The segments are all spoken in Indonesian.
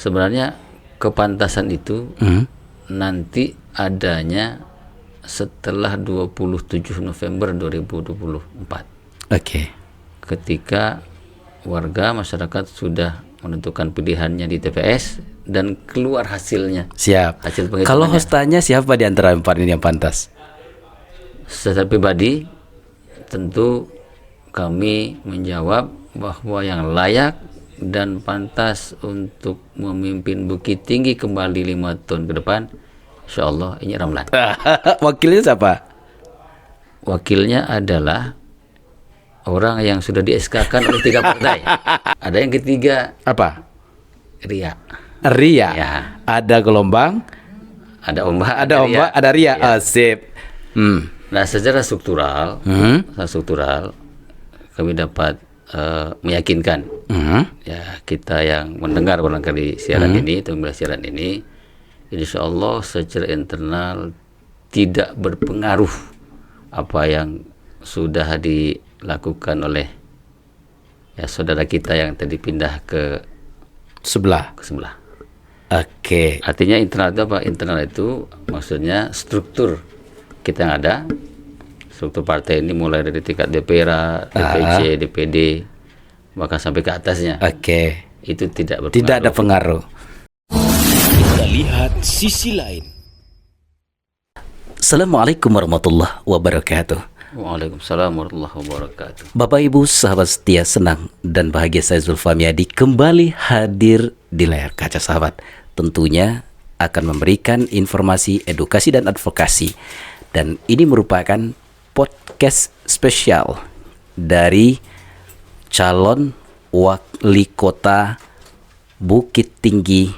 Sebenarnya kepantasan itu nanti adanya setelah 27 November 2024. Oke. Ketika warga masyarakat sudah menentukan pilihannya di TPS dan keluar hasilnya. Siap. Hasil penghitungannya. Kalau hostanya siapa di antara empat ini yang pantas? Secara pribadi tentu kami menjawab bahwa yang layak dan pantas untuk memimpin Bukit Tinggi kembali 5 tahun ke depan, insya Allah ini Ramlan. Wakilnya siapa? Wakilnya adalah orang yang sudah di-SK-kan oleh 3 partai. Ada yang ketiga, Apa? Ria. Ria. Ya. Ada gelombang, Ada ombak, ada ombak, ada Ria. Ya. Sip. Nah, secara struktural, kami dapat meyakinkan ya kita yang mendengar barangkali siaran ini, tunggu siaran ini, insya Allah secara internal tidak berpengaruh apa yang sudah dilakukan oleh ya saudara kita yang tadi pindah ke Sebelah. sebelah. Oke. Artinya internal itu apa? Internal itu maksudnya struktur kita yang ada, struktur partai ini mulai dari tingkat DPR, DPC, DPD, bahkan sampai ke atasnya. Oke. Itu tidak berpengaruh. Tidak ada pengaruh. Kita lihat sisi lain. Assalamualaikum warahmatullahi wabarakatuh. Waalaikumsalam warahmatullahi wabarakatuh. Bapak Ibu sahabat setia, senang dan bahagia saya Zulfamiadi kembali hadir di layar kaca sahabat. Tentunya akan memberikan informasi, edukasi dan advokasi. Dan ini merupakan podcast spesial dari calon wali kota Bukit Tinggi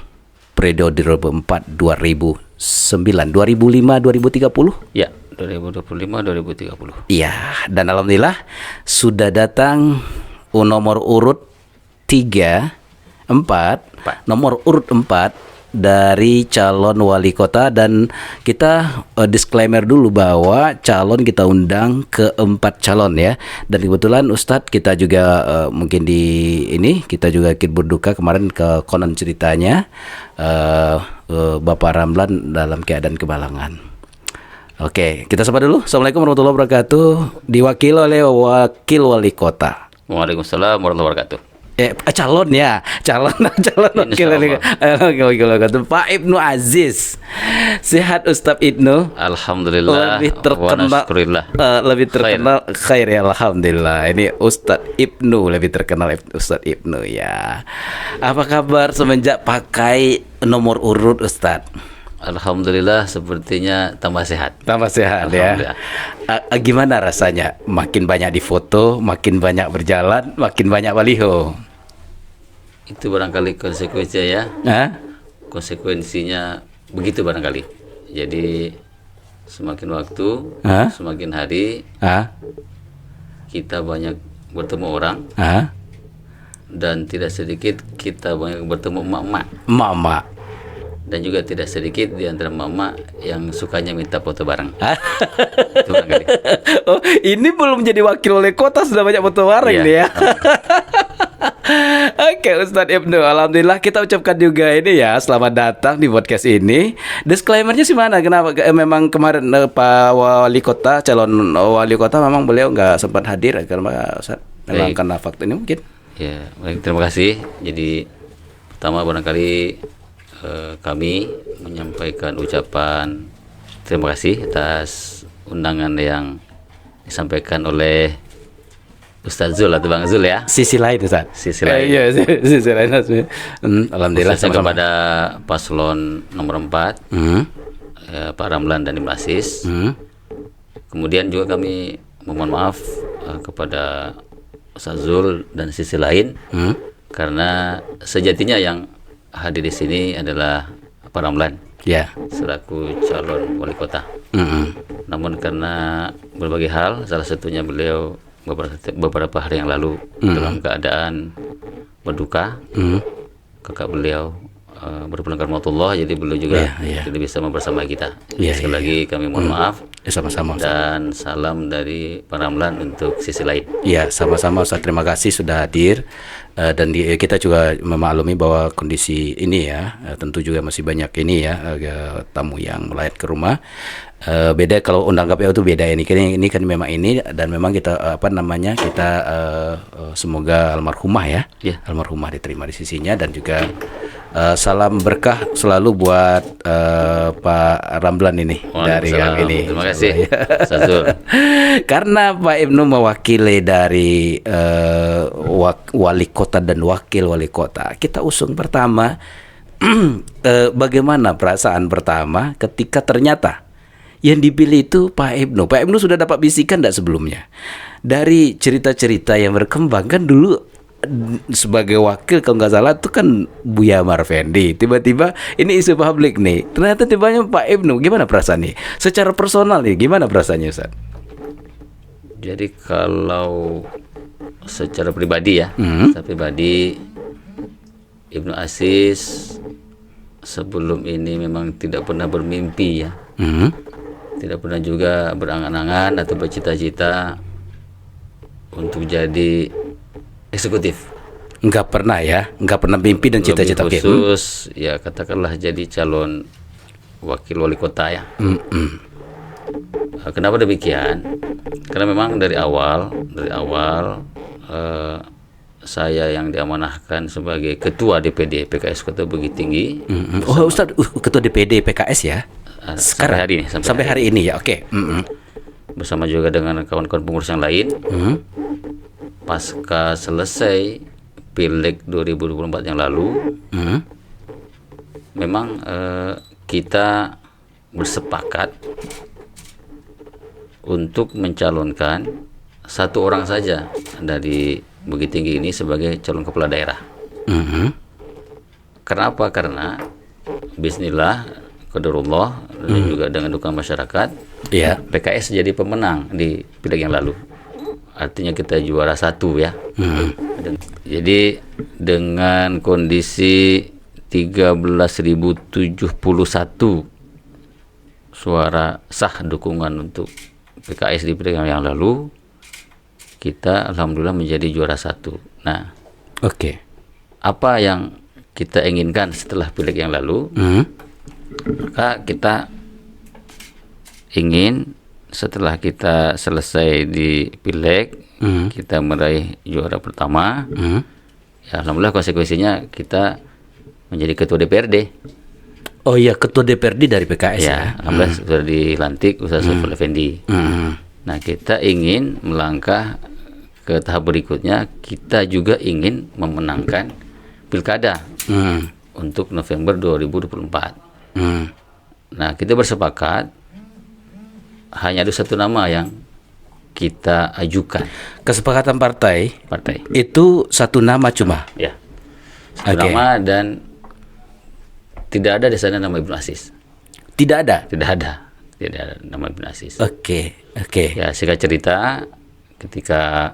periode 2004 2009 2005 2030. Ya, 2025 2030. Iya, dan alhamdulillah sudah datang nomor urut 4 nomor urut 4 dari calon wali kota. Dan kita disclaimer dulu bahwa calon kita undang ke 4 calon ya. Dan kebetulan Ustadz kita juga mungkin di ini kita juga ikut berduka kemarin ke konon ceritanya Bapak Ramlan dalam keadaan kebalangan. Oke, kita sapa dulu. Assalamualaikum warahmatullahi wabarakatuh. Diwakili oleh wakil wali kota. Waalaikumsalam warahmatullahi wabarakatuh. Calon wakil wali kota Pak Ibnu Aziz. Sehat Ustadz Ibnu? Alhamdulillah. Lebih terkenal khair ya, alhamdulillah. Ini Ustadz Ibnu, lebih terkenal Ustadz Ibnu ya. Apa kabar semenjak pakai nomor urut Ustadz? Alhamdulillah, sepertinya tambah sehat. Tambah sehat ya. Gimana rasanya? Makin banyak difoto, makin banyak berjalan, makin banyak baliho. Itu barangkali konsekuensinya ya. Konsekuensinya begitu barangkali. Jadi semakin waktu, semakin hari, kita banyak bertemu orang, dan tidak sedikit kita banyak bertemu emak-emak. Dan juga tidak sedikit di antara mama yang sukanya minta foto bareng. Itu barangkali. Oh, ini belum jadi wakil wali kota sudah banyak foto bareng nih ya. Oke, Ustadz Ibnu, alhamdulillah kita ucapkan juga ini ya, selamat datang di podcast ini. Disclaimernya sih mana? Kenapa? Memang kemarin Pak Wali Kota, calon wali kota memang beliau nggak sempat hadir karena memang karena faktor ini mungkin. Ya, baik, terima kasih. Jadi pertama barangkali kami menyampaikan ucapan terima kasih atas undangan yang disampaikan oleh Ustaz Zul atau Bang Zul ya. Sisi lain Ustaz. Sisi lain. Iya, sisi lain. Alhamdulillah sama kepada paslon nomor 4 Pak Ramlan dan Ibnu Aziz. Kemudian juga kami memohon maaf kepada Ustaz Zul dan sisi lain karena sejatinya yang hadir di sini adalah Pak Ramlan selaku calon wali kota. Namun karena berbagai hal, salah satunya beliau beberapa hari yang lalu dalam keadaan berduka, kakak beliau berpulang ke rahmatullah, jadi beliau juga Iya. tidak bisa bersama kita. Iya, Sekali iya, lagi kami mohon maaf, Sama-sama Ustaz. dan salam dari Pak Ramlan untuk sisi lain. Ya, sama-sama Ustaz. Terima kasih sudah hadir. Dan kita juga memaklumi bahwa kondisi ini ya, tentu juga masih banyak ini ya, tamu yang melayat ke rumah. Beda kalau undang KPU itu beda ini. Ini kan memang ini, dan memang kita kita semoga almarhumah ya. Ya. Almarhumah diterima di sisinya, dan juga salam berkah selalu buat Pak Ramlan ini dari kami ini. Terima kasih, Ustaz Zul. Karena Pak Ibnu mewakili dari wali kota dan wakil wali kota, kita usung pertama bagaimana perasaan pertama ketika ternyata yang dipilih itu Pak Ibnu. Pak Ibnu sudah dapat bisikan tidak sebelumnya dari cerita-cerita yang berkembang, kan dulu sebagai wakil kalau nggak salah itu kan Buya Marfendi, tiba-tiba ini isu publik nih, ternyata tibanya Pak Ibnu. Gimana perasaan nih secara personal nih, gimana perasaannya Ustaz? Jadi kalau secara pribadi ya, secara pribadi Ibnu Aziz sebelum ini memang tidak pernah bermimpi ya, tidak pernah juga berangan-angan atau bercita-cita untuk jadi eksekutif. Nggak pernah ya, nggak pernah mimpi dan cita-cita. Lebih khusus ya katakanlah jadi calon wakil wali kota ya. Kenapa demikian? Karena memang dari awal saya yang diamanahkan sebagai ketua DPD PKS Kota Bukit Tinggi. Oh Ustaz, ketua DPD PKS ya? Sampai hari ini. Sampai hari ini ya, oke. Bersama juga dengan kawan-kawan pengurus yang lain. Pasca selesai Pileg 2024 yang lalu, memang kita bersepakat untuk mencalonkan satu orang saja dari Bukit Tinggi ini sebagai calon kepala daerah. Kenapa? Karena bismillah, qadarullah, dan juga dengan dukungan masyarakat, PKS jadi pemenang di Pileg yang lalu. Artinya kita juara 1 ya. Jadi dengan kondisi 13.071 suara sah dukungan untuk PKS di Pileg yang lalu, kita alhamdulillah menjadi juara 1. Nah, apa yang kita inginkan setelah Pileg yang lalu? Maka kita ingin setelah kita selesai di Pileg, kita meraih juara pertama, ya alhamdulillah konsekuensinya kita menjadi ketua DPRD. Oh iya, ketua DPRD dari PKS ya. Alhamdulillah sudah dilantik Ustaz Saiful Effendi. Nah, kita ingin melangkah ke tahap berikutnya. Kita juga ingin memenangkan Pilkada untuk November 2024. Nah, kita bersepakat hanya ada satu nama yang kita ajukan. Kesepakatan partai Partai. itu satu nama cuma. Ya. Satu nama, dan tidak ada di sana nama Ibnu Aziz. Tidak ada. Tidak ada nama Ibnu Aziz. Oke. Ya, singkat cerita, ketika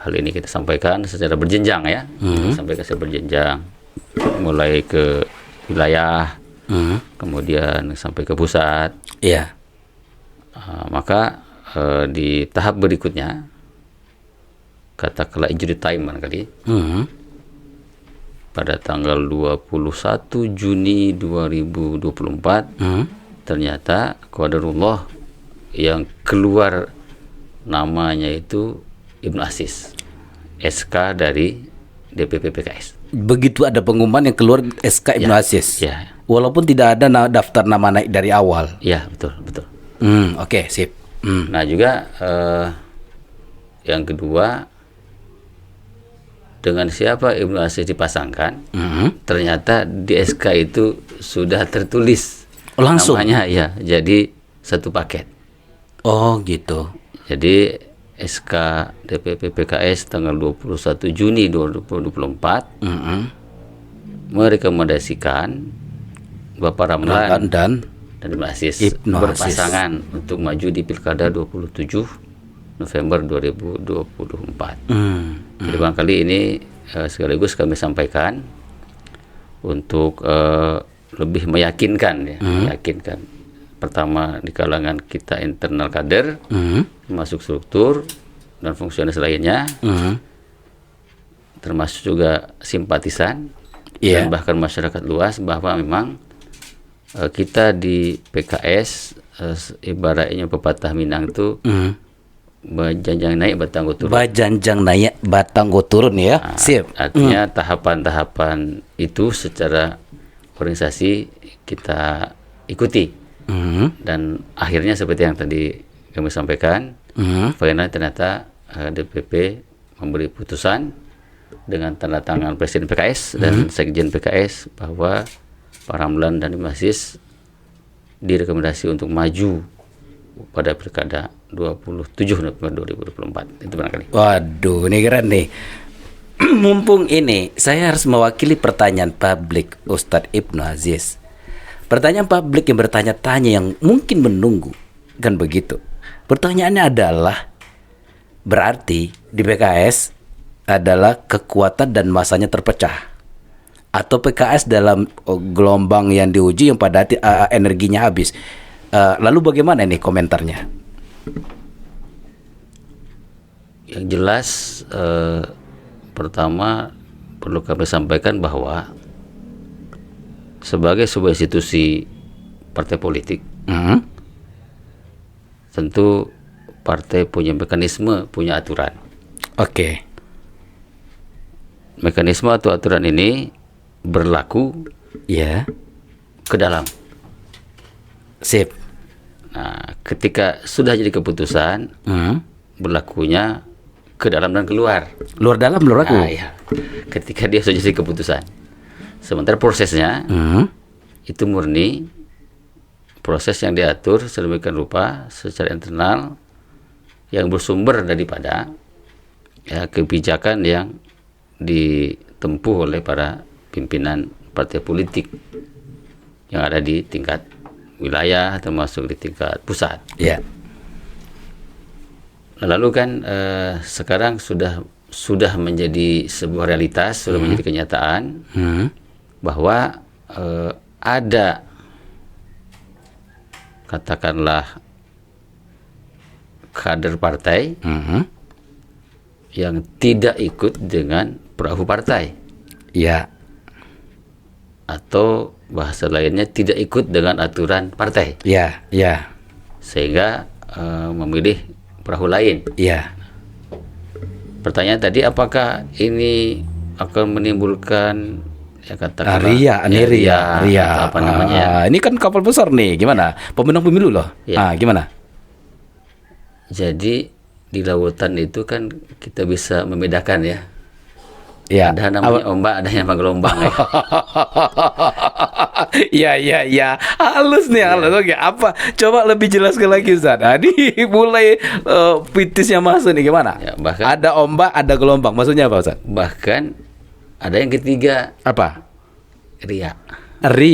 hal ini kita sampaikan secara berjenjang ya, sampaikan secara berjenjang, mulai ke wilayah, kemudian sampai ke pusat. Iya. Maka di tahap berikutnya, katakanlah injury time barangkali, pada tanggal 21 Juni 2024, ternyata qadarullah yang keluar namanya itu Ibnu Aziz, SK dari DPP PKS. Begitu ada pengumuman yang keluar SK Ibnu Aziz. Ya. Walaupun tidak ada daftar nama naik dari awal. Ya, betul. Oke, sip. Nah, juga yang kedua, dengan siapa Ibnu Aziz dipasangkan, ternyata di SK itu sudah tertulis langsung namanya, ya, jadi satu paket. Oh gitu. Jadi SK DPP PKS tanggal 21 Juni 2024 merekomendasikan Bapak Ramlan dan Ibnu Aziz berpasangan untuk maju di Pilkada 27 November 2024. Jadi barangkali ini sekaligus kami sampaikan untuk lebih meyakinkan ya, meyakinkan. Pertama di kalangan kita internal kader, termasuk struktur dan fungsionaris lainnya, termasuk juga simpatisan dan bahkan masyarakat luas bahwa memang kita di PKS ibaratnya pepatah Minang itu bajanjang naik batang go turun. Bajanjang naik batang go turun ya. Sip. Artinya tahapan-tahapan itu secara organisasi kita ikuti. Dan akhirnya seperti yang tadi kami sampaikan, final ternyata DPP memberi putusan dengan tanda tangan Presiden PKS dan Sekjen PKS bahwa Pak Ramlan dan Im Aziz direkomendasi untuk maju pada pilkada 27 November 2024. Itu barangkali. Waduh, ini keren nih. Mumpung ini saya harus mewakili pertanyaan publik Ustadz Ibnu Aziz. Pertanyaan publik yang bertanya-tanya yang mungkin menunggu, kan begitu. Pertanyaannya adalah, berarti di PKS adalah kekuatan dan masanya terpecah, atau PKS dalam gelombang yang diuji yang pada energinya habis. Lalu bagaimana nih komentarnya? Yang jelas pertama perlu kami sampaikan bahwa sebagai sebuah institusi partai politik, tentu partai punya mekanisme, punya aturan. Oke. Mekanisme atau aturan ini berlaku ke dalam. Sip. Nah, ketika sudah jadi keputusan, berlakunya ke dalam dan keluar. Luar dalam berlaku. Nah, ya. Ketika dia sudah jadi keputusan. Sementara prosesnya itu murni proses yang diatur sedemikian rupa secara internal yang bersumber daripada kebijakan yang ditempuh oleh para pimpinan partai politik yang ada di tingkat wilayah termasuk di tingkat pusat. Ya. Lalu kan sekarang sudah menjadi sebuah realitas, sudah menjadi kenyataan bahwa ada katakanlah kader partai yang tidak ikut dengan perahu partai. Ya. Atau bahasa lainnya tidak ikut dengan aturan partai. Ya, ya. Sehingga memilih perahu lain. Ya. Pertanyaan tadi, apakah ini akan menimbulkan katakanlah ria. Apa namanya? Ini kan kapal besar nih, gimana? Pemenang pemilu loh. Ya. Gimana? Jadi di lautan itu kan kita bisa membedakan ya. Ya. Ada namanya ombak, ada yang gelombang ya. Iya. Halus nih, halus. Oke, apa? Coba lebih jelaskan lagi, Ustaz. Ini mulai pitisnya masuk nih, gimana? Ya, bahkan ada ombak, ada gelombang. Maksudnya apa, Ustaz? Bahkan ada yang ketiga. Apa? Ria.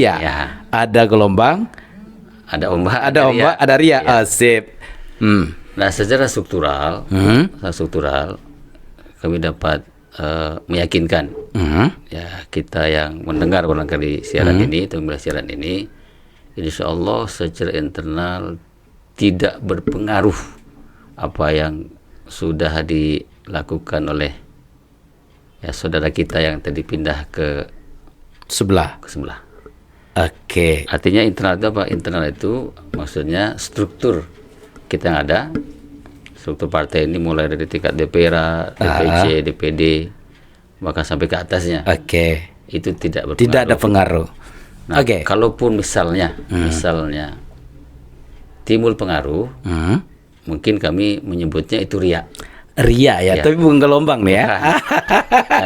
Ya. Ada gelombang, ada ombak, ada ria. Ya. Sip. Nah, secara struktural, kami dapat meyakinkan ya kita yang mendengar barangkali siaran ini atau memulai siaran ini, insya Allah secara internal tidak berpengaruh apa yang sudah dilakukan oleh saudara kita yang tadi pindah ke sebelah. Oke. Artinya internal itu apa? Internal itu maksudnya struktur kita yang ada. Struktur partai ini mulai dari tingkat DPR, DPC, DPD, bahkan sampai ke atasnya. Oke. Itu tidak berpengaruh. Tidak ada pengaruh. Nah, kalaupun misalnya timbul pengaruh, mungkin kami menyebutnya itu ria. Ria ya, tapi bukan gelombang nih ya.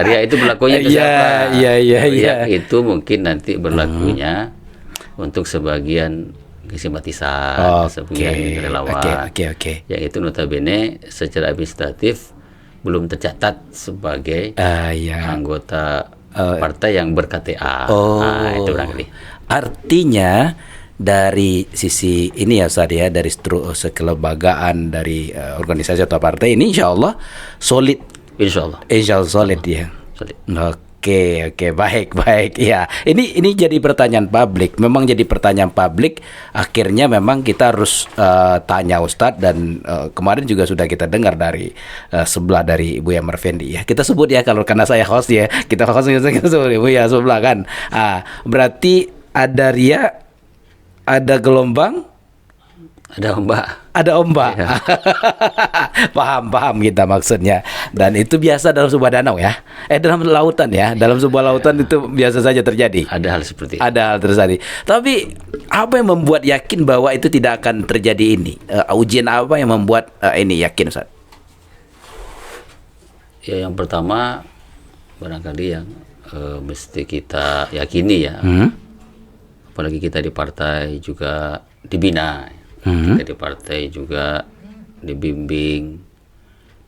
Ria itu berlakunya ke siapa? Iya. Itu mungkin nanti berlakunya untuk sebagian simpatisan, sebagian relawan. Oke. Yang itu notabene secara administratif belum tercatat sebagai anggota partai yang ber-KTA. Itu barangkali. Artinya dari sisi ini ya Ustaz ya, dari kelembagaan dari organisasi atau partai ini insya Allah solid. Insya Allah solid ya. Solid. Oke, baik. Ya, ini jadi pertanyaan publik. Memang jadi pertanyaan publik. Akhirnya memang kita harus tanya Ustadz, dan kemarin juga sudah kita dengar dari sebelah dari Ibu Yamar Fendi. Ya, kita sebut ya, kalau karena saya host ya, kita sebut Ibu ya sebelah kan. Berarti ada ria, ada gelombang, Ada ombak. ada ombak. Iya. Paham kita maksudnya. Dan itu biasa dalam sebuah danau ya. Dalam lautan ya. Dalam sebuah lautan itu biasa saja terjadi. Ada hal seperti itu. Ada hal terjadi. Tapi apa yang membuat yakin bahwa itu tidak akan terjadi ini? Ujian apa yang membuat ini yakin, Ustaz? Ya, yang pertama barangkali yang mesti kita yakini ya. Apalagi kita di partai juga dibina. Kita di partai juga dibimbing,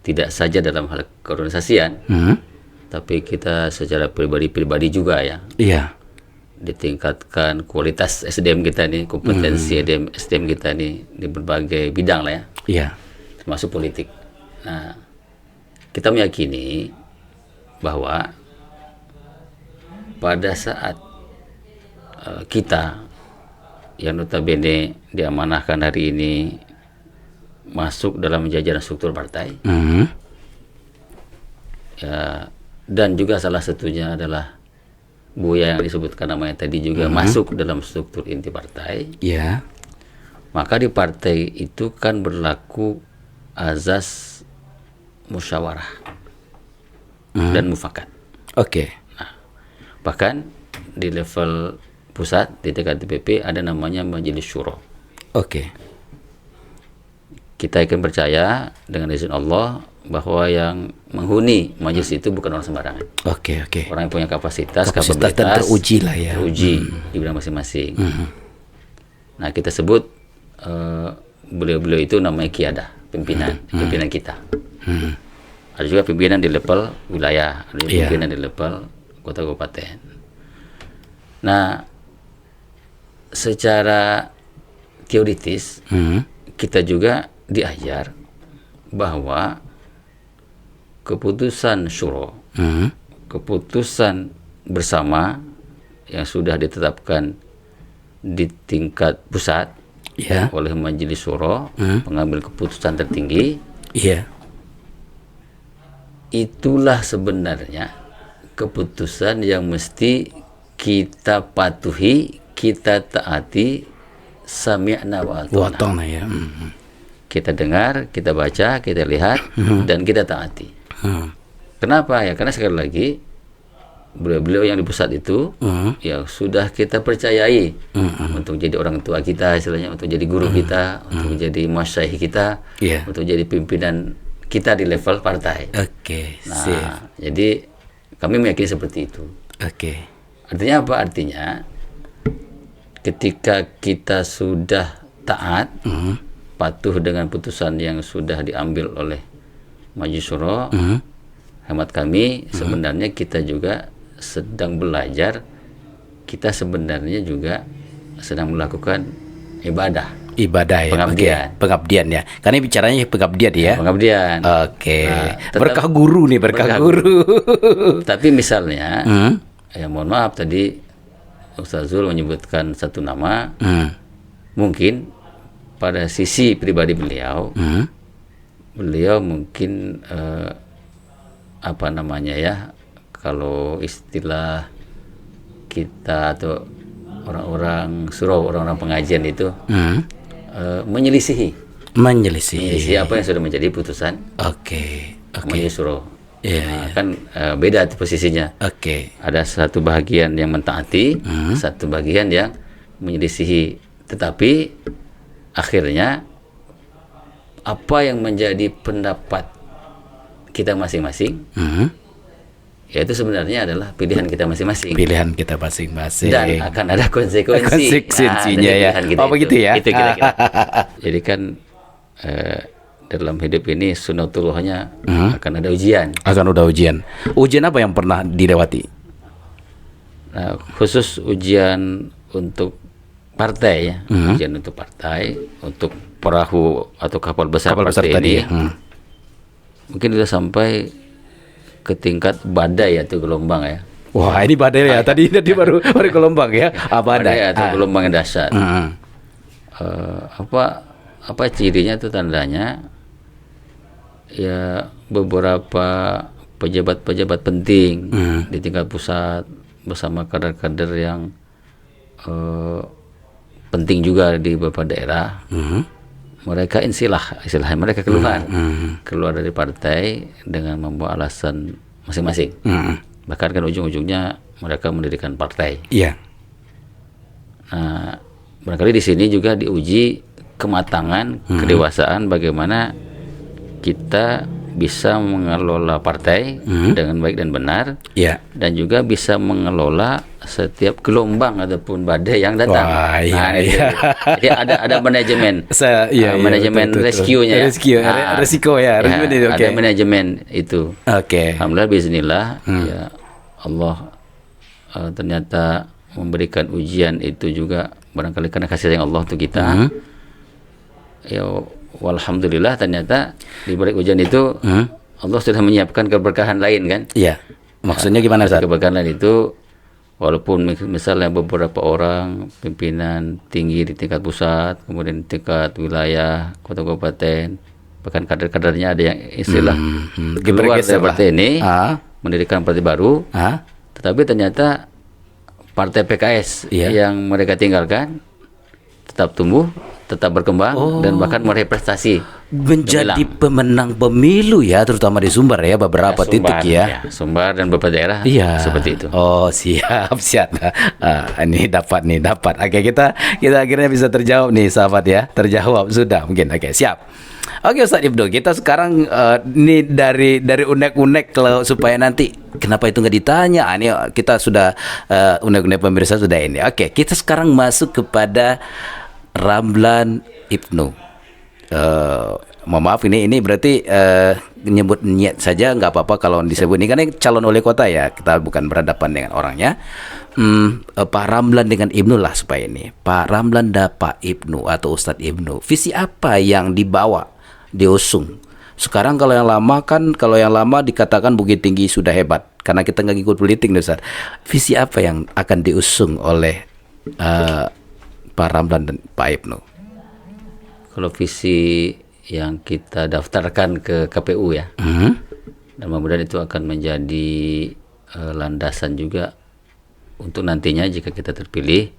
tidak saja dalam hal keorganisasian, tapi kita secara pribadi juga ya. Iya. Ditingkatkan kualitas SDM kita nih, kompetensi SDM kita nih di berbagai bidang lah ya. Iya. Termasuk politik. Nah, kita meyakini bahwa pada saat kita yang notabene diamanahkan hari ini masuk dalam jajaran struktur partai, ya, dan juga salah satunya adalah Buya yang disebutkan namanya tadi juga masuk dalam struktur inti partai. Iya. Maka di partai itu kan berlaku azas musyawarah dan mufakat. Oke. Bahkan di level pusat di tingkat DPP ada namanya Majelis Syuro. Oke. Kita akan percaya dengan izin Allah bahwa yang menghuni majelis itu bukan orang sembarangan. Oke. Orang yang punya kapasitas Dan kapabilitas, teruji lah ya. teruji di bidang masing-masing. Nah, kita sebut beliau-beliau itu namanya kiadah, pimpinan kita. Ada juga pimpinan di level wilayah, ada juga pimpinan di level kota kabupaten. Nah, secara teoritis kita juga diajar bahwa keputusan syuro, keputusan bersama yang sudah ditetapkan di tingkat pusat oleh Majelis Syuro, pengambil keputusan tertinggi, itulah sebenarnya keputusan yang mesti kita patuhi, kita taati, sami'na wa ata'na. Ya. Kita dengar, kita baca, kita lihat, dan kita taati. Kenapa ya? Karena sekali lagi beliau-beliau yang di pusat itu yang sudah kita percayai untuk jadi orang tua kita, istilahnya untuk jadi guru kita, untuk jadi masyaikh kita, untuk jadi pimpinan kita di level partai. Nah, jadi kami meyakini seperti itu. Artinya apa? Artinya ketika kita sudah taat, patuh dengan putusan yang sudah diambil oleh Majelis Syuro, hemat kami sebenarnya kita juga sedang belajar, kita sebenarnya juga sedang melakukan ibadah ya, pengabdian ya. Karena bicaranya pengabdian ya. Pengabdian. Berkah guru nih, berkah guru. Tapi misalnya, ya mohon maaf tadi Ustaz Zul menyebutkan satu nama, mungkin pada sisi pribadi beliau, beliau mungkin apa namanya ya, kalau istilah kita atau orang-orang surau, orang-orang pengajian itu menyelisihi apa yang sudah menjadi putusan Majelis Syuro. Kan beda posisinya. Ada satu bagian yang mentaati, satu bagian yang menyelisihi. Tetapi akhirnya apa yang menjadi pendapat kita masing-masing, yaitu sebenarnya adalah pilihan kita masing-masing. Dan akan ada konsekuensinya ya. Begitu ya. Itu kira-kira. Jadi kan dalam hidup ini sunatullahnya akan ada ujian. Ujian apa yang pernah dilewati? Nah, khusus ujian untuk partai ya. Ujian untuk partai, untuk perahu atau kapal besar partai ini. Mungkin sudah sampai ke tingkat badai atau gelombang ya. Wah, ini badai ya. Tadi baru gelombang ya. Badai. Atau gelombang yang dahsyat. Apa cirinya itu, tandanya ya beberapa pejabat-pejabat penting di tingkat pusat bersama kader-kader yang penting juga di beberapa daerah. Mereka istilahnya mereka keluar dari partai dengan membawa alasan masing-masing. Bahkan kan ujung-ujungnya mereka mendirikan partai. Iya. Nah, barangkali di sini juga diuji kematangan, kedewasaan bagaimana kita bisa mengelola partai dengan baik dan benar, dan juga bisa mengelola setiap gelombang ataupun badai yang datang. Wah, iya, Jadi ada manajemen, manajemen rescue-nya, resiko ya, ada manajemen itu. Alhamdulillah, bismillah, ya Allah ternyata memberikan ujian itu juga barangkali karena kasih sayang Allah untuk kita. Ya, walhamdulillah ternyata di balik ujian itu Allah sudah menyiapkan keberkahan lain kan? Iya. Maksudnya gimana, Ustaz? Keberkahan lain itu walaupun misalnya beberapa orang pimpinan tinggi di tingkat pusat, kemudian tingkat wilayah, kota kabupaten, bahkan kader-kadernya ada yang istilah keluar dari partai ini, mendirikan partai baru, tetapi ternyata partai PKS yang mereka tinggalkan tetap tumbuh, tetap berkembang, dan bahkan meraih prestasi menjadi pemenang pemilu ya, terutama di Sumbar ya, beberapa titik ya. Sumbar dan beberapa daerah seperti itu. Siap. Ini dapat. Oke, kita akhirnya bisa terjawab nih, sahabat ya. Terjawab sudah mungkin. Oke, siap. Oke, Ustaz Ibnu, kita sekarang ini dari unek-unek kalau supaya nanti kenapa itu nggak ditanya. Ini kita sudah unek-unek pemirsa sudah ini. Oke, kita sekarang masuk kepada Ramlan Ibnu. Mohon maaf, ini berarti nyebut niat saja nggak apa-apa kalau disebut. Ini kan calon wali kota ya, kita bukan berhadapan dengan orangnya. Pak Ramlan dengan Ibnu lah supaya ini. Pak Ramlan dan Pak Ibnu atau Ustadz Ibnu, visi apa yang dibawa, diusung? Sekarang kalau yang lama dikatakan Bukit Tinggi sudah hebat karena kita nggak ikut politik nih, Ustadz. Visi apa yang akan diusung oleh Pak Ramlan dan Pak Ibnu? Kalau visi yang kita daftarkan ke KPU ya, dan mudah-mudahan itu akan menjadi landasan juga untuk nantinya jika kita terpilih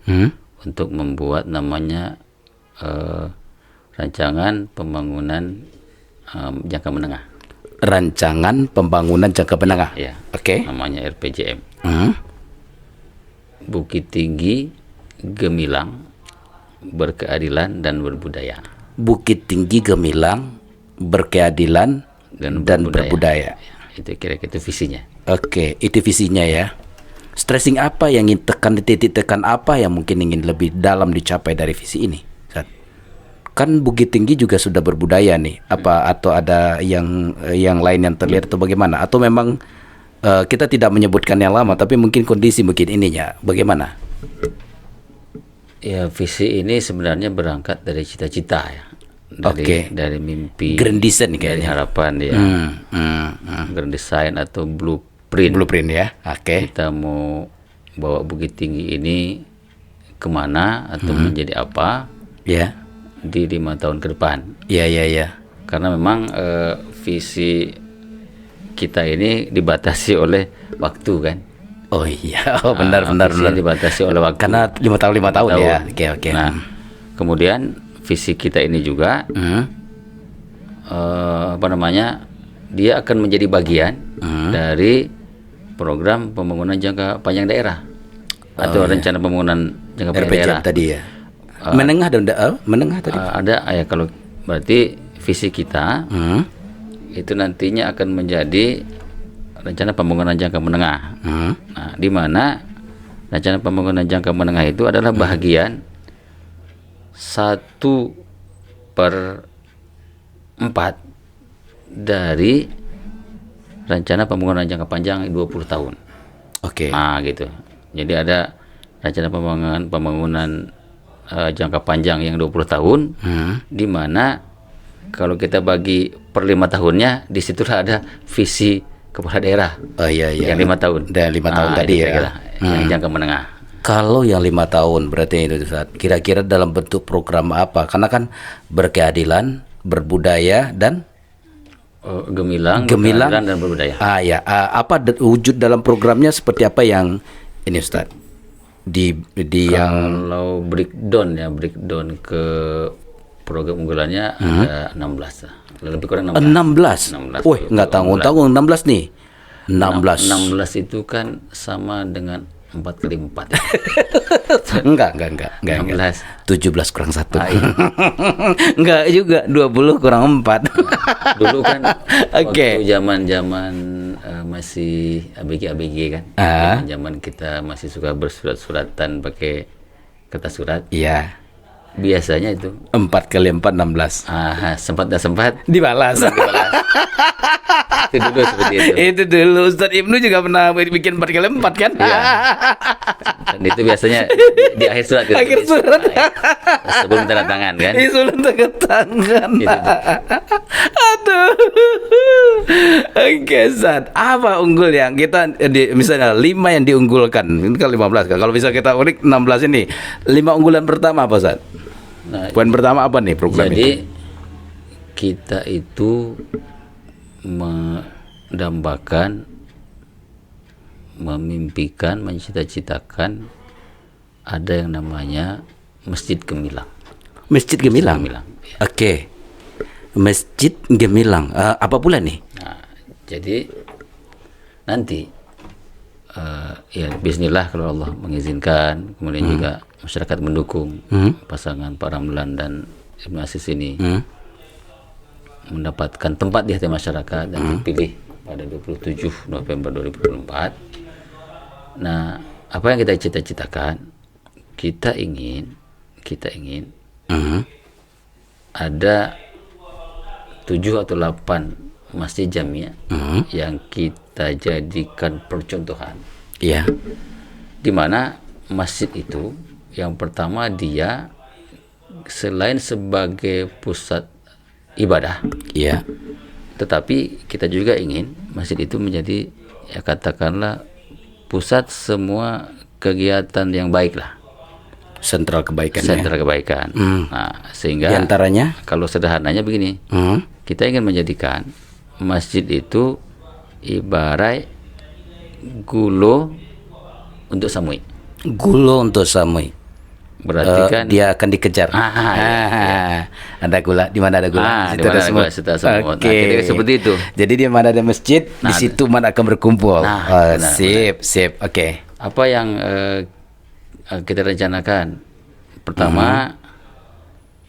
untuk membuat namanya rancangan pembangunan jangka menengah. Rancangan pembangunan jangka menengah. Ya. Oke. Namanya RPJM. Bukit Tinggi, Gemilang, berkeadilan dan berbudaya. Bukit Tinggi, Gemilang, berkeadilan dan berbudaya. Itu kira-kira visinya. Oke, itu visinya ya. Stressing apa yang ingin tekan, titik tekan apa yang mungkin ingin lebih dalam dicapai dari visi ini? Kan Bukit Tinggi juga sudah berbudaya nih. Apa atau ada yang lain yang terlihat atau bagaimana? Atau memang kita tidak menyebutkan yang lama, tapi mungkin kondisi mungkin ininya bagaimana? Ya, visi ini sebenarnya berangkat dari cita-cita ya. Dari mimpi, grand design dari harapan ya. Grand design atau blueprint ya. Oke. Kita mau bawa Bukit Tinggi ini kemana atau menjadi apa? Ya. Di 5 tahun ke depan. Iya. Karena memang visi kita ini dibatasi oleh waktu kan. Oh iya, benar. Dibatasi oleh waktu. Karena 5 tahun ya. Oke. Nah, kemudian visi kita ini juga dia akan menjadi bagian dari program pembangunan jangka panjang daerah atau rencana pembangunan jangka panjang daerah tadi ya. Menengah tadi. Ada ya, kalau berarti visi kita itu nantinya akan menjadi rencana pembangunan jangka menengah. Nah, di mana rencana pembangunan jangka menengah itu adalah bagian 1/4 dari rencana pembangunan jangka panjang 20 tahun. Oke. Nah, gitu. Jadi ada rencana pembangunan jangka panjang yang 20 tahun, di mana kalau kita bagi per 5 tahunnya, di situ ada visi kepala daerah. Oh iya. Yang 5 tahun. Dan 5 tahun tadi itu ya. kira-kira, yang jangka menengah. Kalau yang 5 tahun berarti itu Ustaz. Kira-kira dalam bentuk program apa? Karena kan berkeadilan, berbudaya dan Gemilang, keadilan dan berbudaya. Apa wujud dalam programnya seperti apa yang ini Ustaz? Di yang Kalau breakdown ke program unggulannya ada 16 lah. Lebih kurang 16. 16. Wih, nggak tanggung-tanggung 16 nih. 16 itu kan sama dengan 4 kali 4. Enggak. 16. 17 kurang 1. Iya. Enggak juga, 20 kurang 4. Dulu kan Oke. waktu zaman masih ABG kan. Zaman kita masih suka bersurat-suratan pakai kertas surat. Iya. Biasanya itu 4 kali 4 16. Sempat Dibalas. Itu dulu seperti itu. Itu dulu Ustaz Ibnu juga pernah bikin 4 kali 4 kan? Iya. Dan itu biasanya di akhir surat. Akhir surat. Sebelum tanda tangan kan. Sebelum tanda tangan. Gitu. Aduh. Oke, Ustaz. Apa unggul yang kita misalnya 5 yang diunggulkan. Ini kan 15 kan. Kalau bisa kita ulik 16 ini. 5 unggulan pertama apa, Ustaz? Nah, poin pertama apa nih program jadi itu? Kita itu mendambakan, memimpikan, mencita-citakan ada yang namanya Masjid Gemilang. Masjid Gemilang. Oke. Masjid Gemilang. Apa pula nih? Nah, jadi nanti ya bismillah kalau Allah mengizinkan, kemudian juga masyarakat mendukung pasangan Pak Ramlan dan Ibnu Aziz ini mendapatkan tempat di hati masyarakat dan dipilih pada 27 November 2024. Nah, apa yang kita cita-citakan? Kita ingin ada 7 atau 8 masjid jamiah yang kita jadikan percontohan. Iya. Di mana masjid itu yang pertama dia selain sebagai pusat ibadah, Iya. tetapi kita juga ingin masjid itu menjadi ya katakanlah pusat semua kegiatan yang baik lah. Sentral kebaikan. Sentra kebaikan. Nah, sehingga Di antaranya? kalau sederhananya begini, kita ingin menjadikan masjid itu ibarat gulo untuk samui. Gulo untuk samui. Berarti kan dia akan dikejar. iya. Ada gula, di mana ada gula? Di mana ada gula, situ ada semut. Nah, kira-kira seperti itu. Jadi di mana ada masjid, di situ mana akan berkumpul. Sip. Oke. Apa yang kita rencanakan? Pertama,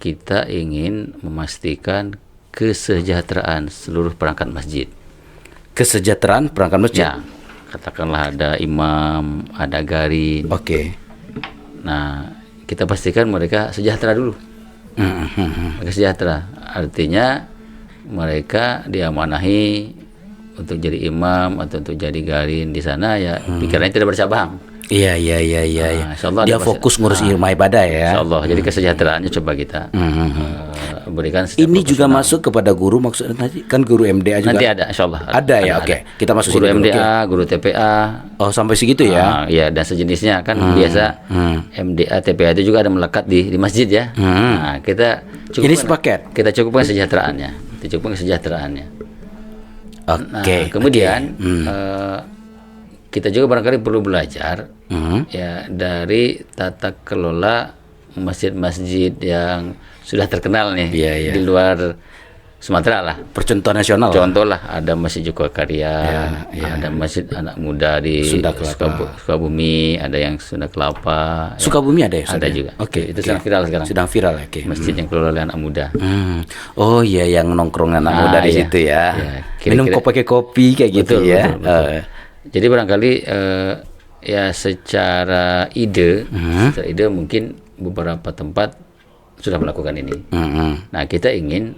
kita ingin memastikan kesejahteraan seluruh perangkat masjid. Kesejahteraan perangkat masjid. Ya, katakanlah ada imam, ada garin. Oke. Nah, kita pastikan mereka sejahtera dulu. Mereka sejahtera, artinya mereka diamanahi untuk jadi imam atau untuk jadi garin di sana ya pikirannya tidak bercabang. Iya. Insyaallah Dia fokus ngurus rumah ibadah ya. Insyaallah. Jadi kesejahteraannya coba kita berikan. Ini juga masuk kepada guru maksudnya tadi kan guru MDA juga. Nanti ada insyaallah. Ada ya, oke. Kita masuk guru sini dulu, MDA, guru TPA. Oh, sampai segitu ya. Ya, dan sejenisnya kan biasa MDA, TPA itu juga ada melekat di masjid ya. Nah, kita cukupkan, ini sepaket. Kita cukupkan kesejahteraannya. Oke. Nah, kemudian kita juga barangkali perlu belajar ya dari tata kelola masjid-masjid yang sudah terkenal nih di luar Sumatera lah. Percontohan nasional. Contoh lah, ada Masjid Joko Karya, ada Masjid Anak Muda di Sukabumi, ada yang Sunda Kelapa. Sukabumi ada ya? Ada juga. Oke. Itu sedang viral sekarang. Sedang viral ya. Masjid yang kelola oleh anak muda. Oh iya, yang nongkrong anak muda di situ ya. Minum pakai kopi kayak gitu ya. Betul. Jadi barangkali ya secara ide mungkin beberapa tempat sudah melakukan ini. Nah, kita ingin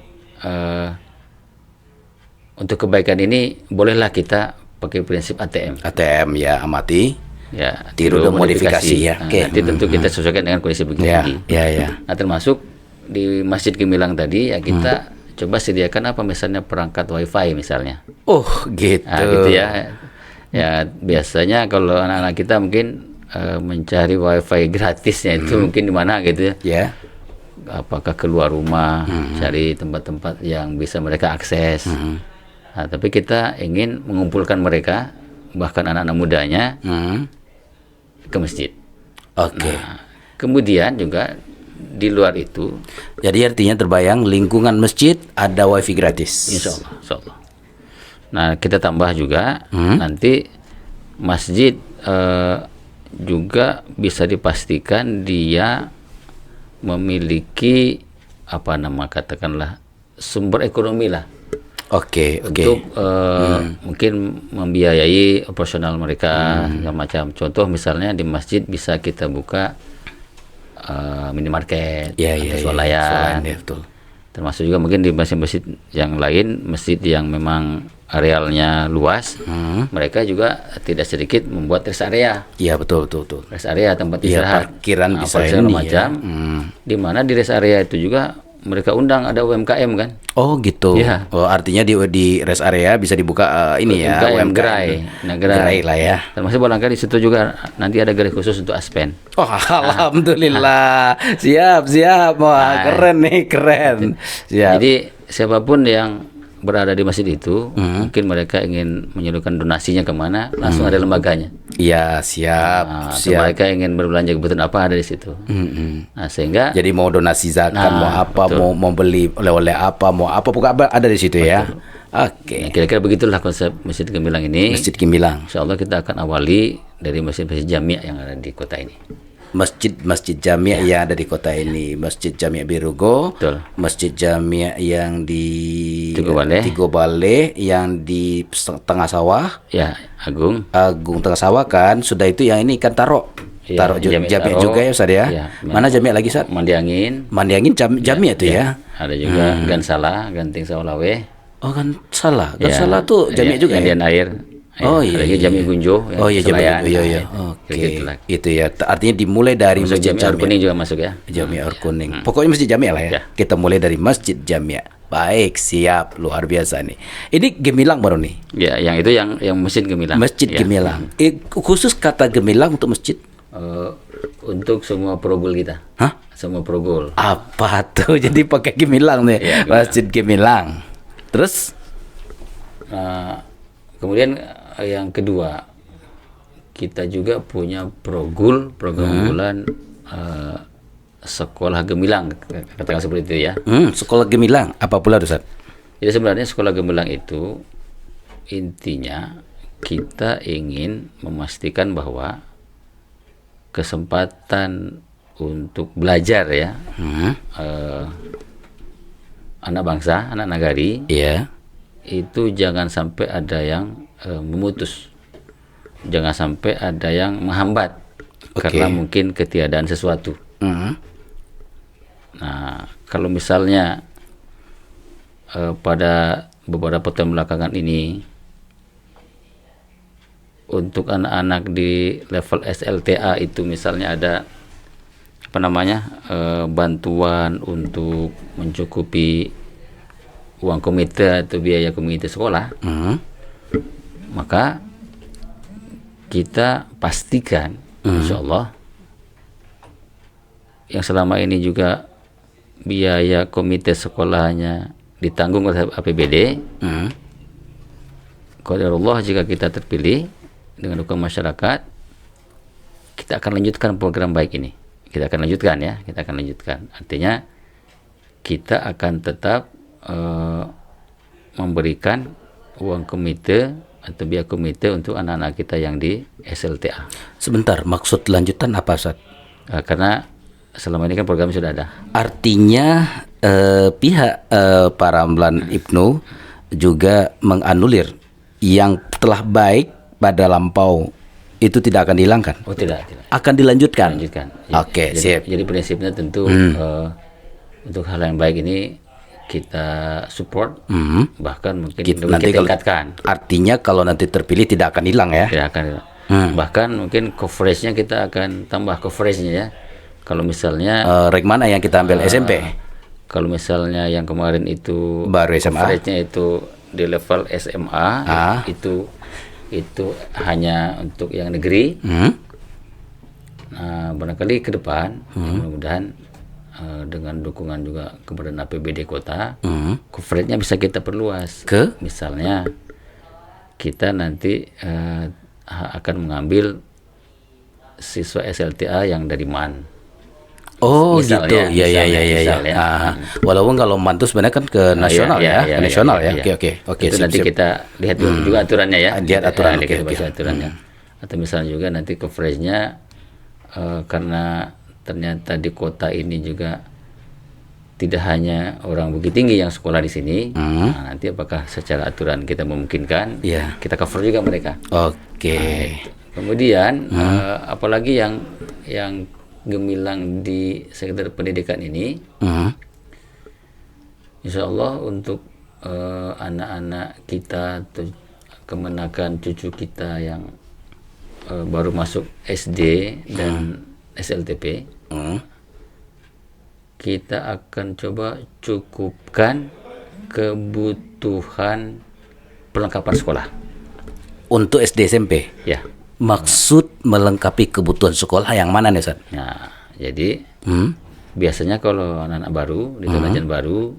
untuk kebaikan ini bolehlah kita pakai prinsip ATM. ATM ya, amati. Ya, tiru dan modifikasi ya. Oke. Nanti tentu kita sesuaikan dengan kondisi begini. Ya. Nah, termasuk di Masjid Gemilang tadi ya kita coba sediakan apa misalnya perangkat wifi misalnya. Oh, gitu. Nah, gitu ya. Ya biasanya kalau anak-anak kita mungkin mencari wifi gratisnya itu mungkin di mana gitu ya. Ya. Apakah keluar rumah, cari tempat-tempat yang bisa mereka akses. Nah, tapi kita ingin mengumpulkan mereka, bahkan anak-anak mudanya, ke masjid. Oke. Nah, kemudian juga di luar itu, Jadi artinya terbayang lingkungan masjid ada wifi gratis. insya Allah. Nah, kita tambah juga nanti masjid juga bisa dipastikan dia memiliki katakanlah sumber ekonomi lah. Oke. Untuk mungkin membiayai operasional mereka segala macam. Contoh misalnya di masjid bisa kita buka minimarket, atau swalayan, ya, betul. termasuk juga mungkin di masjid-masjid yang lain, masjid yang memang arealnya luas, mereka juga tidak sedikit membuat rest area. Iya, betul. Rest area tempat Iya, istirahat, parkiran bisa segala ini macam. Di mana di rest area itu juga mereka undang ada UMKM kan. Oh, gitu. Iya. Oh, artinya di rest area bisa dibuka ini ya, UMKM UMKM. gerai. Nah, Gerai lah ya. Termasuk barangkali di situ juga nanti ada gerai khusus untuk aspen. Oh, alhamdulillah. Siap. Wah, keren nih, keren. Siap. Jadi siapapun yang berada di masjid itu, mungkin mereka ingin menyalurkan donasinya kemana, langsung ada lembaganya. Iya, siap. Nah, atau mereka ingin berbelanja kebutuhan apa ada di situ. Nah, sehingga Jadi mau donasi zakat, mau apa, mau beli oleh-oleh apa, mau apa, pokoknya ada di situ ya. Oke. ya, kira-kira begitulah konsep Masjid Gemilang ini. Masjid Gemilang. Insya Allah kita akan awali dari masjid-masjid jamiah yang ada di kota ini. Masjid Jamiah yang ada di kota ini, Masjid Jamiah Birugo, Betul. Masjid Jamiah yang di Tigo Bale, yang di Tengah Sawah, Ya, Agung. Tengah Sawah kan, sudah itu yang ini kan Taro Iya, Jamiah Taro. juga ya Ustaz ya. Iya, Mana Jamiah lagi Ustaz? Mandi Angin. Mandi Angin Jamiah itu ya. Ada juga Gansala, Ganting Sawalawe. Oh kan salah, Ya, tuh Jamiah juga ya. Gantian air. Oh Ada iya. juga Jami Gunjo. Oh iya, Jami Selayan. Gunjo, iya. Nah, Oke. kira-kira itulah. Itu ya. Artinya dimulai dari Masuk Masjid Jami Air Kuning juga masuk ya. Jami Air Kuning. Pokoknya Masjid Jamiah lah ya. Ya. Kita mulai dari Masjid Jamiah. Baik, siap. Luar biasa nih. Ini Gemilang baru nih. Ya, yang itu yang Masjid Gemilang. Masjid Ya. Gemilang. Khusus kata Gemilang untuk masjid. Untuk semua progol kita. Hah? Semua progol. Apa tuh? Jadi pakai Gemilang nih. Iya, Gemilang. Masjid Gemilang. Terus Kemudian yang kedua, kita juga punya program unggulan sekolah Gemilang, katakan seperti itu ya. sekolah Gemilang apa pula Ustaz? Jadi sebenarnya sekolah Gemilang itu intinya kita ingin memastikan bahwa kesempatan untuk belajar ya, anak bangsa, anak nagari, Iya. itu jangan sampai ada yang memutus, jangan sampai ada yang menghambat karena mungkin ketiadaan sesuatu. Nah, kalau misalnya pada beberapa tahun belakangan ini untuk anak-anak di level SLTA itu misalnya ada bantuan untuk mencukupi uang komite atau biaya komite sekolah, maka kita pastikan insya Allah yang selama ini juga biaya komite sekolahnya ditanggung oleh APBD, qadarullah jika kita terpilih dengan dukungan masyarakat, kita akan lanjutkan program baik ini. Kita akan lanjutkan ya, kita akan lanjutkan. Artinya kita akan tetap memberikan uang komite atau biaya komite untuk anak-anak kita yang di SLTA. Sebentar, maksud lanjutan apa Ustaz? Karena selama ini kan program sudah ada. Artinya pihak Pak Ramlan Ibnu juga menganulir yang telah baik pada lampau itu tidak akan dihilangkan. Oh tidak. Akan dilanjutkan. Lanjutkan. Oke, siap. Jadi prinsipnya tentu untuk hal yang baik ini kita support, bahkan mungkin Kita, kita nanti kalau, tingkatkan. artinya kalau nanti terpilih tidak akan hilang ya. Tidak akan. Bahkan mungkin coveragenya kita akan tambah coveragenya ya. Kalau misalnya Rank mana yang kita ambil SMP? Kalau misalnya yang kemarin itu Baru SMA. coveragenya itu di level SMA, itu hanya untuk yang negeri. Nah, barangkali ke depan mudah-mudahan dengan dukungan juga kepada APBD kota, coveragenya bisa kita perluas. Misalnya kita nanti akan mengambil siswa SLTA yang dari MAN. Oh Misalnya, gitu, ya. misalnya. Walaupun kalau MAN itu sebenarnya kan ke nasional ke nasional ya. Oke. Itu nanti kita lihat juga aturannya ya. Lihat aturan, kita baca aturannya. Atau misalnya juga nanti coveragenya karena ternyata di kota ini juga tidak hanya orang Bukit Tinggi yang sekolah di sini. Nah, nanti apakah secara aturan kita memungkinkan, kita cover juga mereka. Oke. Kemudian apalagi yang gemilang di sektor pendidikan ini, insya Allah untuk anak-anak kita, kemenakan cucu kita yang baru masuk SD dan SLTP, kita akan coba cukupkan kebutuhan perlengkapan sekolah untuk SD SMP. Ya. Maksud melengkapi kebutuhan sekolah yang mana nih, Ustaz? Nah, jadi biasanya kalau anak-anak baru di Tonajan baru,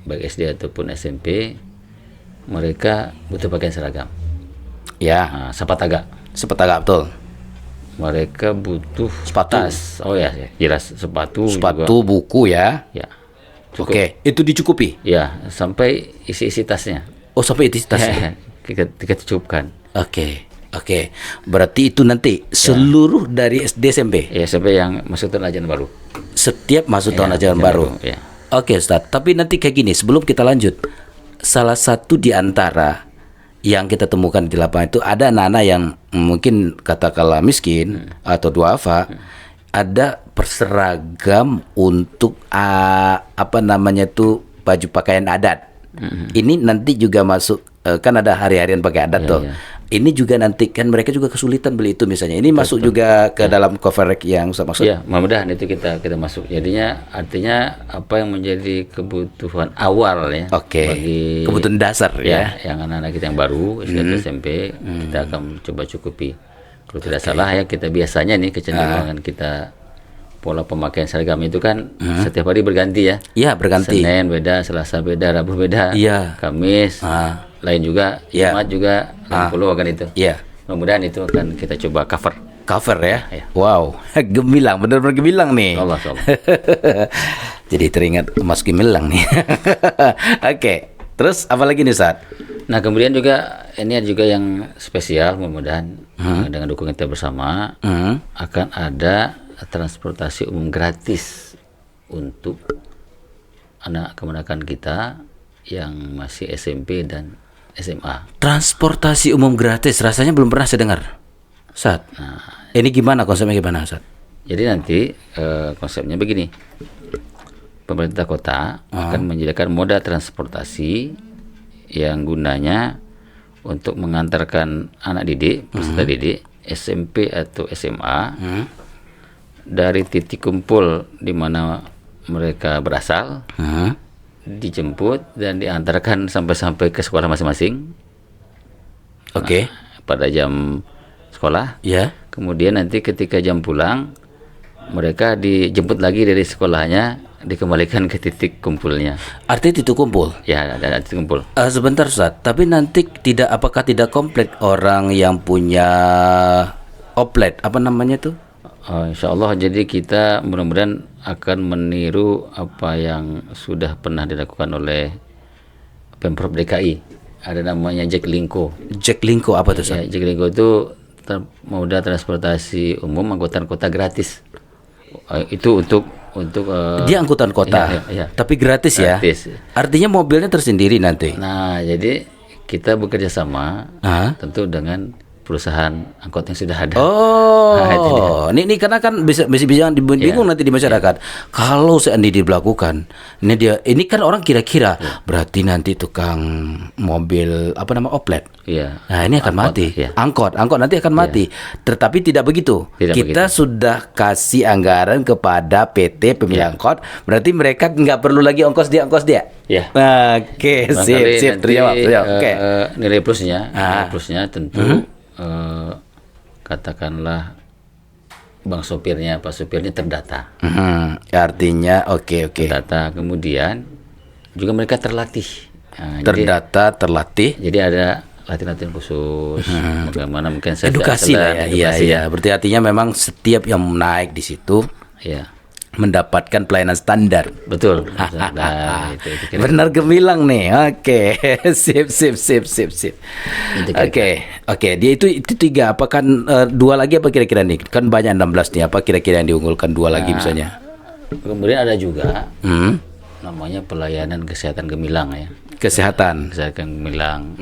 baik SD ataupun SMP, mereka butuh pakaian seragam. Ya. Nah, sepataga betul. Mereka butuh Sepatu. tas. Oh ya, jelas sepatu juga. Buku ya. Ya. Cukup. Oke, itu dicukupi. Ya, sampai isi tasnya. Oh, sampai itu tasnya. kita cukupkan. Oke. Berarti itu nanti seluruh dari SD SMP. Ya, SMP yang masuk tahun ajaran baru. Setiap masuk tahun ajaran baru. Ya. Oke, Ustaz. Tapi nanti kayak gini, sebelum kita lanjut, salah satu di antara yang kita temukan di lapangan itu ada anak-anak yang mungkin katakanlah miskin atau duafa, ada berseragam untuk baju pakaian adat. Ini nanti juga masuk, kan ada hari-harian pakai adat tuh. Ini juga nanti kan mereka juga kesulitan beli itu misalnya. Ini masuk juga ke dalam cover yang Ustaz maksud. Ya, mudah-mudahan itu kita masuk. Jadinya artinya apa yang menjadi kebutuhan awal ya. Bagi kebutuhan dasar ya. Yang anak-anak kita yang baru SMP, kita akan coba cukupi. Kalau tidak salah ya, kita biasanya nih kecenderungan kita pola pemakaian seragam itu kan setiap hari berganti ya. Iya, berganti. Senin beda, Selasa beda, Rabu beda, Kamis lain juga, Jumat juga, Puluh kan itu. Iya. Mudah-mudahan itu akan kita coba cover ya. Wow, gemilang, benar-benar gemilang nih. Allah. Jadi teringat Mas Gemilang nih. Oke. Terus apa lagi nih, Ustaz? Nah, kemudian juga ini ada juga yang spesial, mudah-mudahan dengan dukungan kita bersama akan ada transportasi umum gratis untuk anak kemenakan kita yang masih SMP dan SMA. Transportasi umum gratis, rasanya belum pernah saya dengar, Ustaz. Nah, ini gimana konsepnya, gimana, Ustaz? Jadi nanti konsepnya begini, pemerintah kota akan menyediakan moda transportasi yang gunanya untuk mengantarkan anak didik, peserta didik SMP atau SMA dari titik kumpul di mana mereka berasal, dijemput dan diantarkan sampai ke sekolah masing-masing. Oke. Pada jam sekolah. Ya. Kemudian nanti ketika jam pulang, mereka dijemput lagi dari sekolahnya, dikembalikan ke titik kumpulnya. Artinya titik kumpul? Ya, ada titik kumpul. Sebentar, Ustaz. Tapi nanti apakah tidak komplit orang yang punya oplet? Apa namanya tuh? Insya Allah, jadi kita mudah-mudahan akan meniru apa yang sudah pernah dilakukan oleh Pemprov DKI. Ada namanya Jaklingko. Jaklingko apa tuh, Ustaz? Ya, Jaklingko itu moda transportasi umum angkutan kota gratis. Itu untuk dia angkutan kota, tapi gratis ya. Artinya mobilnya tersendiri nanti. Nah, jadi kita bekerja sama tentu dengan perusahaan angkot yang sudah ada. Nah, itu dia. Oh, ini karena kan bisa bingung nanti di masyarakat. Kalau seandainya diberlakukan, ini kan orang kira-kira berarti nanti tukang mobil oplet. Iya. Nah, ini akan Angkot, mati. iya. Angkot nanti akan mati. Tetapi tidak begitu. Tidak Kita sudah kasih anggaran kepada PT pemilik angkot, berarti mereka nggak perlu lagi ongkos dia. Iya. Oke, sip, terjawab. Oke. Nilai plusnya tentu katakanlah bang sopirnya, pak sopirnya terdata. Artinya oke. Terdata, kemudian juga mereka terlatih. Nah, Terdata, terlatih. Jadi ada latihan-latihan khusus, bagaimana mungkin saya Edukasi lah ya. Iya. Berarti artinya memang setiap yang naik di situ mendapatkan pelayanan standar. Betul. Nah, itu kira-kira. Benar gemilang nih. Oke. Sip. Oke. Dia itu 3. Apakah 2 lagi apa kira-kira nih? Kan banyak 16 nih. Apa kira-kira yang diunggulkan 2 lagi misalnya? Kemudian ada juga namanya pelayanan kesehatan gemilang ya. Kesehatan gemilang.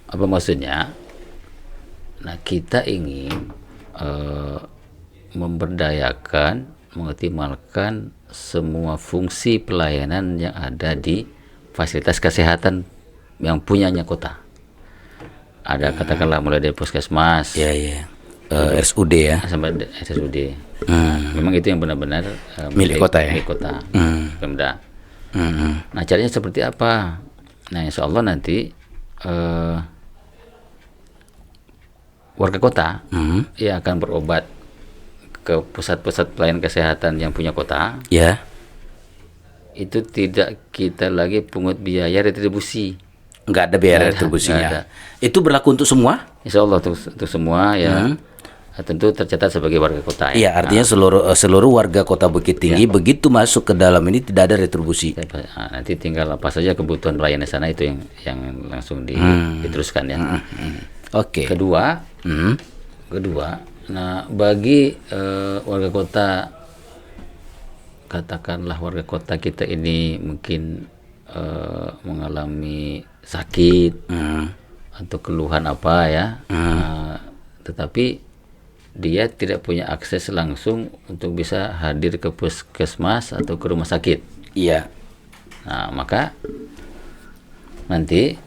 Apa maksudnya? Nah, kita ingin memberdayakan, mengoptimalkan semua fungsi pelayanan yang ada di fasilitas kesehatan yang punyanya kota. Ada katakanlah mulai dari puskesmas, RSUD ya, sampai RSUD. Memang itu yang benar-benar milik kota ya. Milik kota, Pemda. Nah, caranya seperti apa? Nah, insya Allah nanti warga kota yang akan berobat ke pusat-pusat pelayanan kesehatan yang punya kota, itu tidak kita lagi pungut biaya retribusi. Nggak ada biaya retribusinya. Itu berlaku untuk semua? Insya Allah untuk semua ya. Tentu tercatat sebagai warga kota. Iya, artinya seluruh warga Kota Bukit Tinggi begitu masuk ke dalam ini tidak ada retribusi. Nanti tinggal apa saja kebutuhan pelayanan sana itu yang langsung diteruskan ya. Oke. Kedua, nah bagi warga kota, katakanlah warga kota kita ini mungkin mengalami sakit atau keluhan apa ya, tetapi dia tidak punya akses langsung untuk bisa hadir ke puskesmas atau ke rumah sakit. Iya. Nah, maka nanti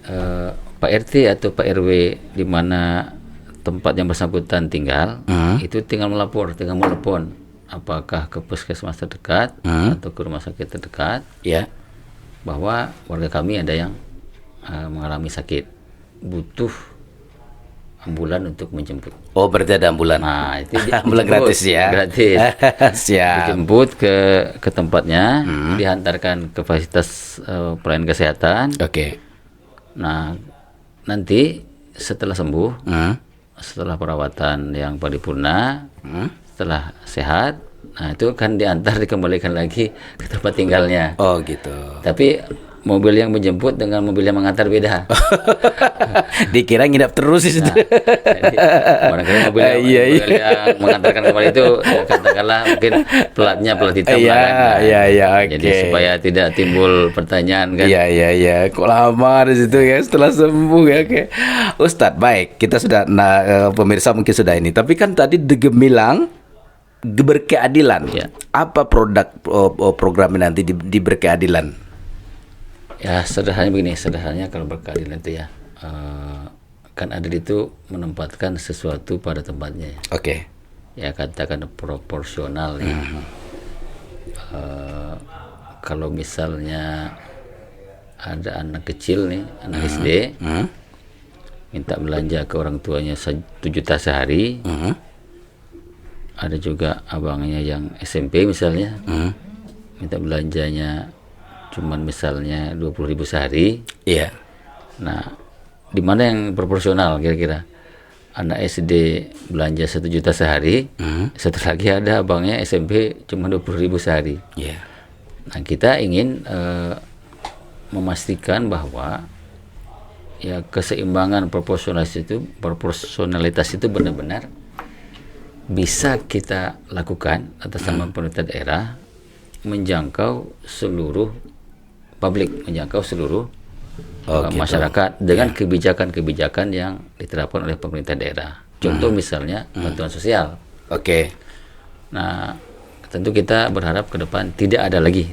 Pak RT atau Pak RW di mana tempat yang bersangkutan tinggal, itu tinggal melepon apakah ke puskesmas terdekat atau ke rumah sakit terdekat, bahwa warga kami ada yang mengalami sakit, butuh ambulan untuk menjemput. Oh, berarti ada ambulan. Nah, itu ambulan gratis ya. Gratis. Siap. Dijemput ke tempatnya, dihantarkan ke fasilitas pelayanan kesehatan. Oke. Nah, nanti setelah sembuh, setelah perawatan yang paripurna, setelah sehat, nah itu kan dikembalikan lagi ke tempat tinggalnya. Oh, gitu. Tapi mobil yang menjemput dengan mobil yang mengantar beda. Dikira nginap terus di situ. Barangkali mobil yang mengantarkan kembali itu katakanlah mungkin platnya plat hitam lah kan. Jadi supaya tidak timbul pertanyaan kan. Iya. Kok lama di situ ya setelah sembuh ya. Oke. Ustadz, baik. Kita sudah pemirsa mungkin sudah ini. Tapi kan tadi Gemilang berkeadilan. Apa produk program nanti di berkeadilan? Ya sederhananya kalau berkeadilan itu ya kan adil itu menempatkan sesuatu pada tempatnya. Oke. Ya katakan proporsional ya. Kalau misalnya ada anak kecil nih, anak SD minta belanja ke orang tuanya 1 juta sehari, ada juga abangnya yang SMP misalnya minta belanjanya cuman misalnya 20.000 sehari. Iya. Nah, di mana yang proporsional kira-kira? Anak SD belanja 1 juta sehari, satu lagi ada abangnya SMP cuma 20.000 sehari. Iya. Nah, kita ingin memastikan bahwa ya keseimbangan proporsionalitas itu benar-benar bisa kita lakukan atas nama pemerintah daerah, menjangkau seluruh publik, menjangkau seluruh gitu. masyarakat dengan kebijakan-kebijakan yang diterapkan oleh pemerintah daerah. Contoh misalnya bantuan sosial. Oke. Nah, tentu kita berharap ke depan tidak ada lagi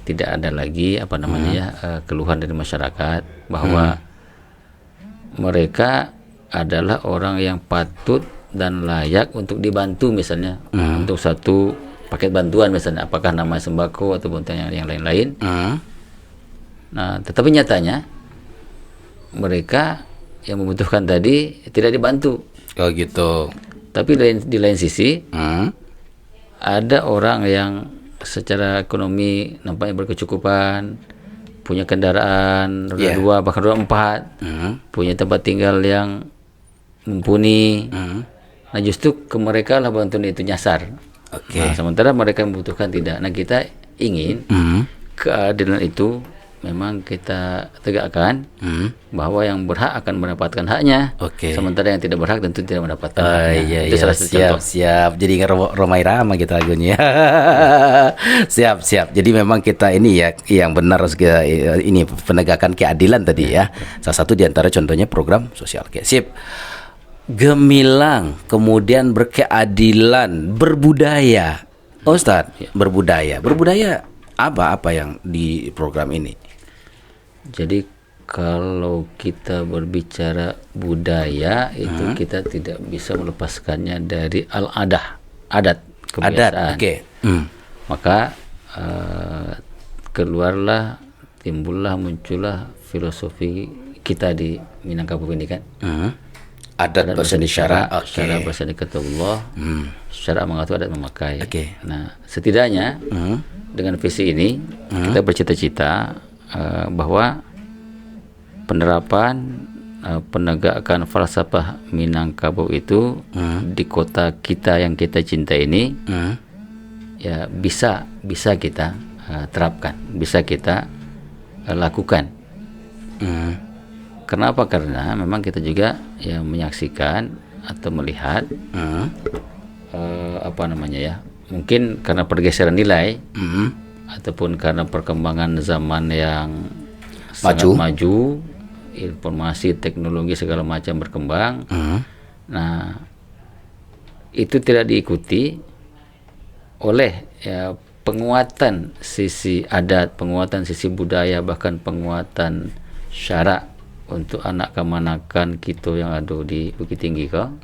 keluhan dari masyarakat bahwa mereka adalah orang yang patut dan layak untuk dibantu misalnya untuk satu paket bantuan misalnya, apakah nama sembako atau bantuan yang lain-lain. Nah, tetapi nyatanya mereka yang membutuhkan tadi tidak dibantu. Oh gitu. Tapi di lain sisi ada orang yang secara ekonomi nampaknya berkecukupan, punya kendaraan roda 2 bahkan roda 4, punya tempat tinggal yang mumpuni. Nah, justru ke mereka lah bantuan itu nyasar. Nah, sementara mereka membutuhkan tidak. Nah, kita ingin keadilan itu memang kita tegakkan, bahwa yang berhak akan mendapatkan haknya, sementara yang tidak berhak tentu tidak mendapatkan haknya. Itu salah satu contoh. Siap. Jadi Romai Rama kita lagunya. Siap. Jadi memang kita ini ya yang benar ini penegakan keadilan tadi ya. Salah satu diantara contohnya program sosial. Oke, sip. Gemilang, kemudian berkeadilan, berbudaya. Ustadz, berbudaya apa yang di program ini? Jadi kalau kita berbicara budaya itu kita tidak bisa melepaskannya dari adat kebiasaan. Maka muncullah filosofi kita di Minangkabau ini kan. Adat berseni syara, syara berseni ketullah, syara mengatur adat memakai. Nah, setidaknya dengan visi ini kita bercita-cita bahwa penerapan penegakan falsafah Minangkabau itu di kota kita yang kita cinta ini ya bisa kita terapkan, bisa kita lakukan. Kenapa? Karena memang kita juga ya menyaksikan atau melihat mungkin karena pergeseran nilai ataupun karena perkembangan zaman yang sangat maju, informasi teknologi segala macam berkembang. Nah, itu tidak diikuti oleh penguatan sisi adat, penguatan sisi budaya, bahkan penguatan syarak untuk anak kemanakan kita yang ada di Bukit Tinggi kok.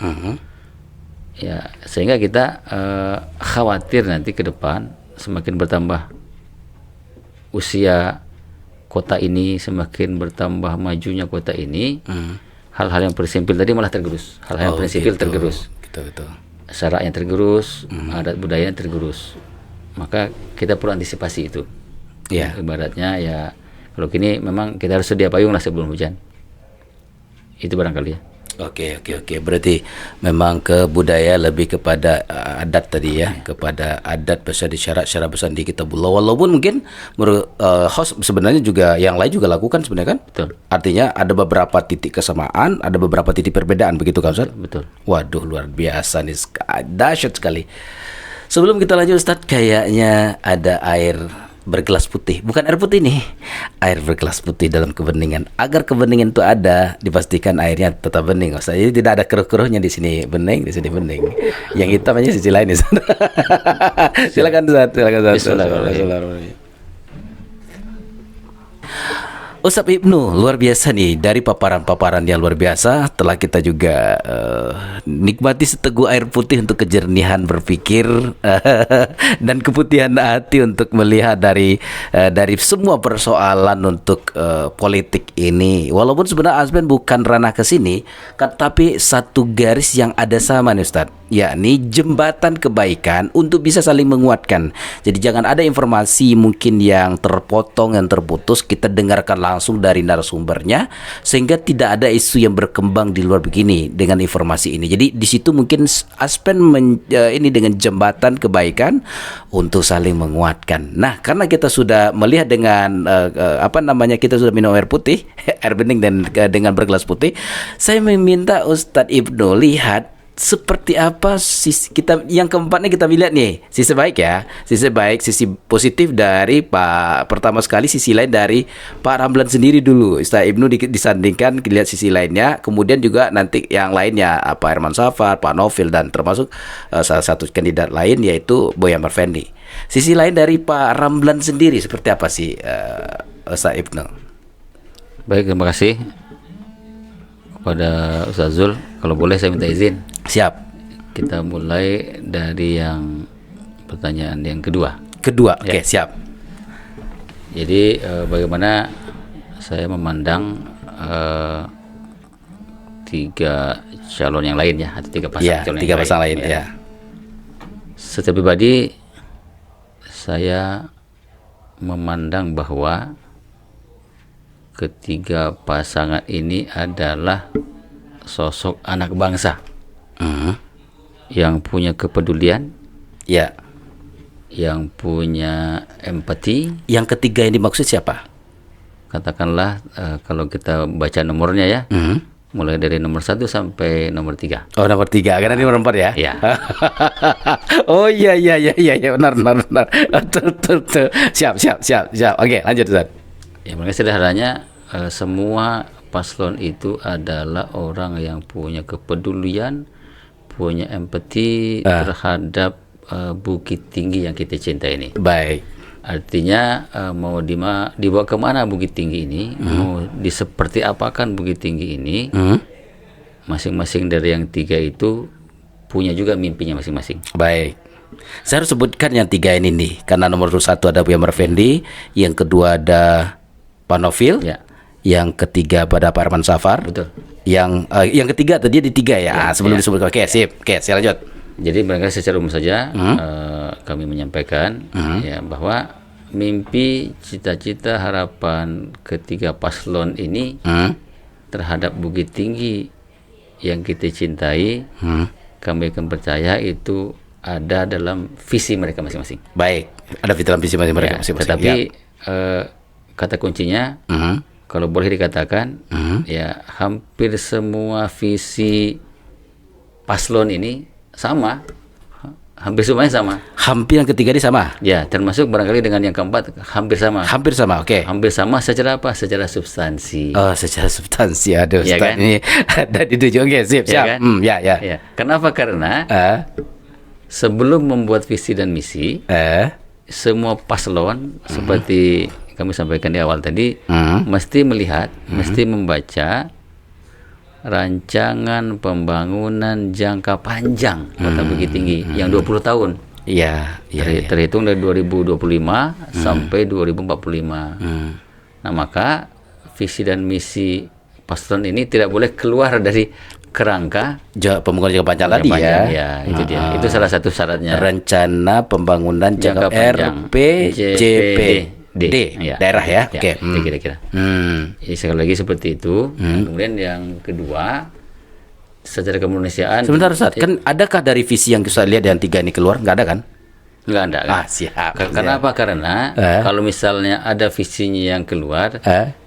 Ya, sehingga kita khawatir nanti ke depan semakin bertambah usia kota ini, semakin bertambah majunya kota ini, hal-hal yang prinsipil tadi malah tergerus. Hal-hal yang prinsipil tergerus. Syarak yang tergerus, adat budaya yang tergerus. Maka kita perlu antisipasi itu. Ibaratnya ya kalau gini memang kita harus sedia payung lah sebelum hujan. Itu barangkali ya. Oke. Berarti memang ke budaya lebih kepada adat tadi ya, kepada adat berseni syara berseni di Kitabullah. Walaupun mungkin host sebenarnya juga yang lain juga lakukan sebenarnya kan? Betul. Artinya ada beberapa titik kesamaan, ada beberapa titik perbedaan begitu kan Ustaz? Betul. Waduh, luar biasa nih, dahsyat sekali. Sebelum kita lanjut Ustaz, kayaknya ada air bergelas putih, bukan air putih nih, air bergelas putih dalam kebeningan. Agar kebeningan itu ada, dipastikan airnya tetap bening. Jadi tidak ada keruh-keruhnya di sini bening, di sini bening. Yang hitam aja sisi lain nih. Silakan Ustaz. Bismillahirrahmanirrahim. Ustaz Ibnu, luar biasa nih, dari paparan-paparan yang luar biasa. Telah kita juga nikmati seteguk air putih untuk kejernihan berpikir dan keputihan hati untuk melihat dari semua persoalan untuk politik ini. Walaupun sebenarnya Asben bukan ranah ke sini, tapi satu garis yang ada sama nih Ustaz, yakni jembatan kebaikan untuk bisa saling menguatkan. Jadi jangan ada informasi mungkin yang terpotong, yang terputus, kita dengarkan langsung dari narasumbernya, sehingga tidak ada isu yang berkembang di luar begini dengan informasi ini. Jadi di situ mungkin Aspen ini dengan jembatan kebaikan untuk saling menguatkan. Nah, karena kita sudah melihat dengan kita sudah minum air putih, air bening dan dengan bergelas putih, saya meminta Ustadz Ibnu lihat seperti apa sisi kita yang keempatnya kita lihat nih, sisi baik ya, sisi baik, sisi positif dari Pak, pertama sekali sisi lain dari Pak Ramlan sendiri dulu. Ustaz Ibnu disandingkan lihat sisi lainnya, kemudian juga nanti yang lainnya Pak Herman Safar, Pak Novil, dan termasuk salah satu kandidat lain yaitu Boy Amar Fendi. Sisi lain dari Pak Ramlan sendiri seperti apa sih Ustaz Ibnu? Baik, terima kasih kepada Ustaz Zul. Kalau boleh saya minta izin. Siap. Kita mulai dari yang pertanyaan yang kedua. Oke, siap. Jadi bagaimana saya memandang tiga calon yang lain ya, atau tiga pasang calon tiga yang pasang lain. lain ya. Secara pribadi saya memandang bahwa ketiga pasangan ini adalah sosok anak bangsa yang punya kepedulian, Ya. yang punya empati. Yang ketiga ini maksud siapa? Katakanlah kalau kita baca nomornya ya, mulai dari nomor 1 sampai nomor 3. Oh, nomor 3, karena ini nomor 4 ya? Ya. Oh iya, benar. Betul. Siap. Oke, lanjut Ustaz. Ya, mereka sederhananya semua paslon itu adalah orang yang punya kepedulian, punya empati terhadap Bukit Tinggi yang kita cinta ini. Baik. Artinya mau dibawa kemana Bukit Tinggi ini, mau diseperti apakan Bukit Tinggi ini, masing-masing dari yang tiga itu punya juga mimpinya masing-masing. Baik. Saya harus sebutkan yang tiga ini nih, karena nomor 1 ada Boy Amar Fendi, yang kedua ada Pak Novil, Ya. yang ketiga pada Pak Herman Safar. Betul. Yang ketiga tadi di 3 ya. Sebelum ya. disebutkan. Oke, sip. Oke, saya lanjut. Jadi mereka secara umum saja kami menyampaikan ya bahwa mimpi, cita-cita, harapan ketiga paslon ini terhadap Bukit Tinggi yang kita cintai, kami akan percaya itu ada dalam visi mereka masing-masing. Baik, ada dalam visi mereka Ya, masing-masing. tetapi Ya. kata kuncinya, kalau boleh dikatakan, ya hampir semua visi paslon ini sama, hampir semuanya sama. Hampir yang ketiga ini sama. Ya, termasuk barangkali dengan yang keempat hampir sama. Hampir sama, oke. Hampir sama secara apa? Secara substansi. Oh, secara substansi ada Ya Ustaz kan? ini ada dituju. Oke, sip, Ya siap. kan? Ya. Ya. Kenapa? Karena sebelum membuat visi dan misi, semua paslon seperti kami sampaikan di awal tadi, mesti melihat, mesti membaca rancangan pembangunan jangka panjang Kota Bukit Tinggi yang 20 tahun. Iya. Terhitung dari 2025 sampai 2045. Nah, maka visi dan misi paslon ini tidak boleh keluar dari kerangka Pembangunan jangka panjang tadi panjang, ya. itu dia. Itu salah satu syaratnya. Rencana pembangunan jangka panjang. RPJPD Ya. daerah ya. Oke. Itu kira-kira. Jadi sekali lagi seperti itu. Nah, kemudian yang kedua, secara kemanusiaan. Sebentar Ustaz, kan adakah dari visi yang kita lihat yang 3 ini keluar? Nggak ada kan? Nggak ada. Kan? Siap. Kenapa? Karena kalau misalnya ada visinya yang keluar,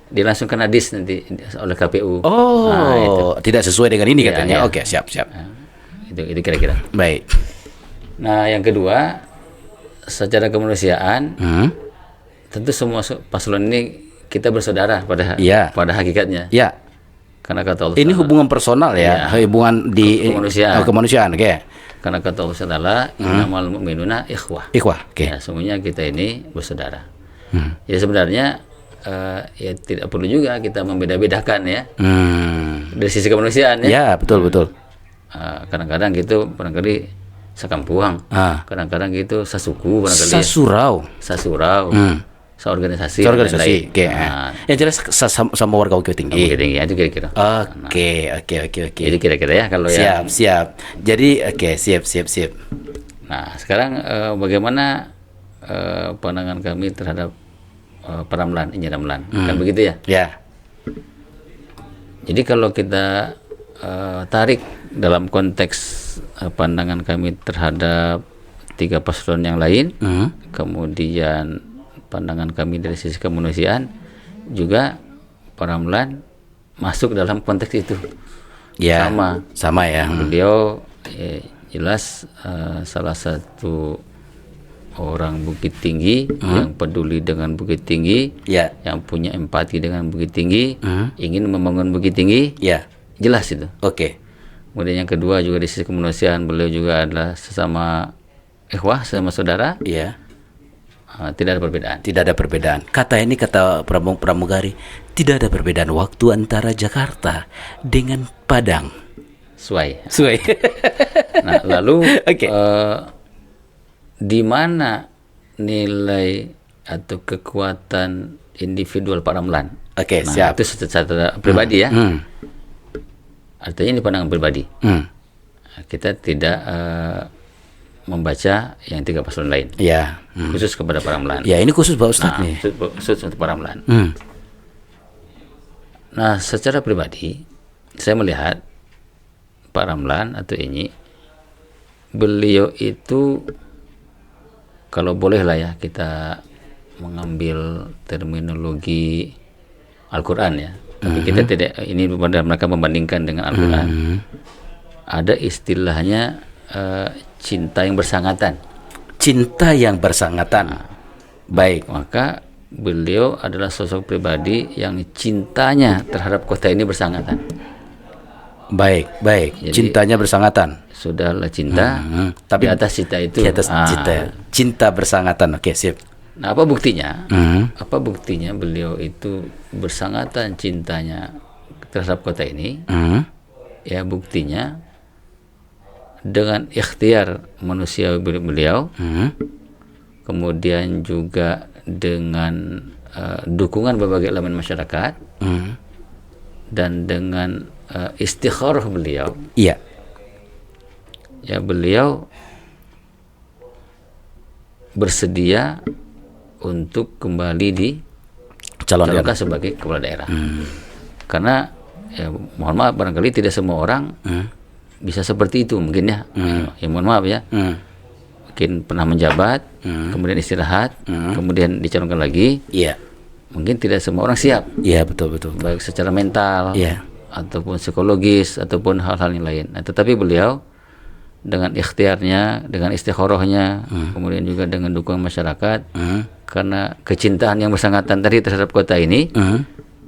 dilangsungkan hadis nanti oleh KPU. Oh, Nah, itu. tidak sesuai dengan ini katanya. Ya. Oke, siap. Nah, itu kira-kira. Baik. Nah, yang kedua, secara kemanusiaan, tentu semua paslon ini kita bersaudara pada hakikatnya. Ya. Karena kata Allah. Ini hubungan personal ya, hubungan di kemanusiaan. Oke. Karena kata Allah Taala, innamal mu'minuna ikhwah. Oke. Ya, semuanya kita ini bersaudara. Ya sebenarnya ya tidak perlu juga kita membeda-bedakan ya. Dari sisi kemanusiaan ya. Ya, betul. Kadang-kadang gitu barangkali sekampuang. Kadang-kadang gitu sasuku barangkali. Sasurau. Seorganisasi. Oke. Yang jelas sama warga Bukit Tinggi. Bukit Tinggi itu kira-kira. Oke. Itu kira-kira ya kalau siap. Jadi siap. Nah, sekarang bagaimana pandangan kami terhadap Pak Ramlan, Injil Ramlan, kan begitu ya? Ya. Jadi kalau kita tarik dalam konteks pandangan kami terhadap tiga paslon yang lain, kemudian pandangan kami dari sisi kemanusiaan juga Pak Ramlan masuk dalam konteks itu. Ya. Sama ya. Beliau jelas salah satu orang Bukit Tinggi yang peduli dengan Bukit Tinggi, yang punya empati dengan Bukit Tinggi, ingin membangun Bukit Tinggi, jelas itu. Oke. Kemudian yang kedua juga di sisi kemanusiaan, beliau juga adalah sesama ikhwah, sesama saudara. Iya. Tidak ada perbedaan. Tidak ada perbedaan. Kata ini kata pramugari, tidak ada perbedaan waktu antara Jakarta dengan Padang. Suai. Nah, lalu di mana nilai atau kekuatan individual Pak Ramlan? Oke, Nah, siap. itu secara pribadi ya. Artinya ini pandangan pribadi. Kita tidak membaca yang 3 paslon lain. Ya. Khusus kepada Pak Ramlan. Ya, ini khusus Pak Ustadz nih. Khusus untuk Pak Ramlan. Nah, secara pribadi saya melihat Pak Ramlan atau ini, beliau itu, kalau boleh lah ya kita mengambil terminologi Al-Quran ya, tapi kita tidak, ini pada mereka membandingkan dengan Al-Quran, ada istilahnya cinta yang bersangatan. Cinta yang bersangatan. Baik. Maka beliau adalah sosok pribadi yang cintanya terhadap kota ini bersangatan. Baik. Jadi, cintanya bersangatan. Sudahlah cinta, Tapi di atas cinta itu. Di atas cinta bersangatan. Oke, sip. Nah, apa buktinya? Apa buktinya beliau itu bersangatan cintanya terhadap kota ini? Ya, buktinya dengan ikhtiar manusia beliau, kemudian juga dengan dukungan berbagai elemen masyarakat, dan dengan istikharah beliau. Iya. Ya, beliau bersedia untuk kembali dicalonkan sebagai kepala daerah. Karena ya, mohon maaf, barangkali tidak semua orang bisa seperti itu mungkin ya. Ya mohon maaf ya. Mungkin pernah menjabat, kemudian istirahat, kemudian dicalonkan lagi. Iya. Mungkin tidak semua orang siap. Iya, betul. Baik secara mental, ataupun psikologis, ataupun hal-hal yang lain. Nah, tetapi beliau dengan ikhtiarnya, dengan istikharahnya, kemudian juga dengan dukungan masyarakat, karena kecintaan yang bersangatan tadi terhadap kota ini,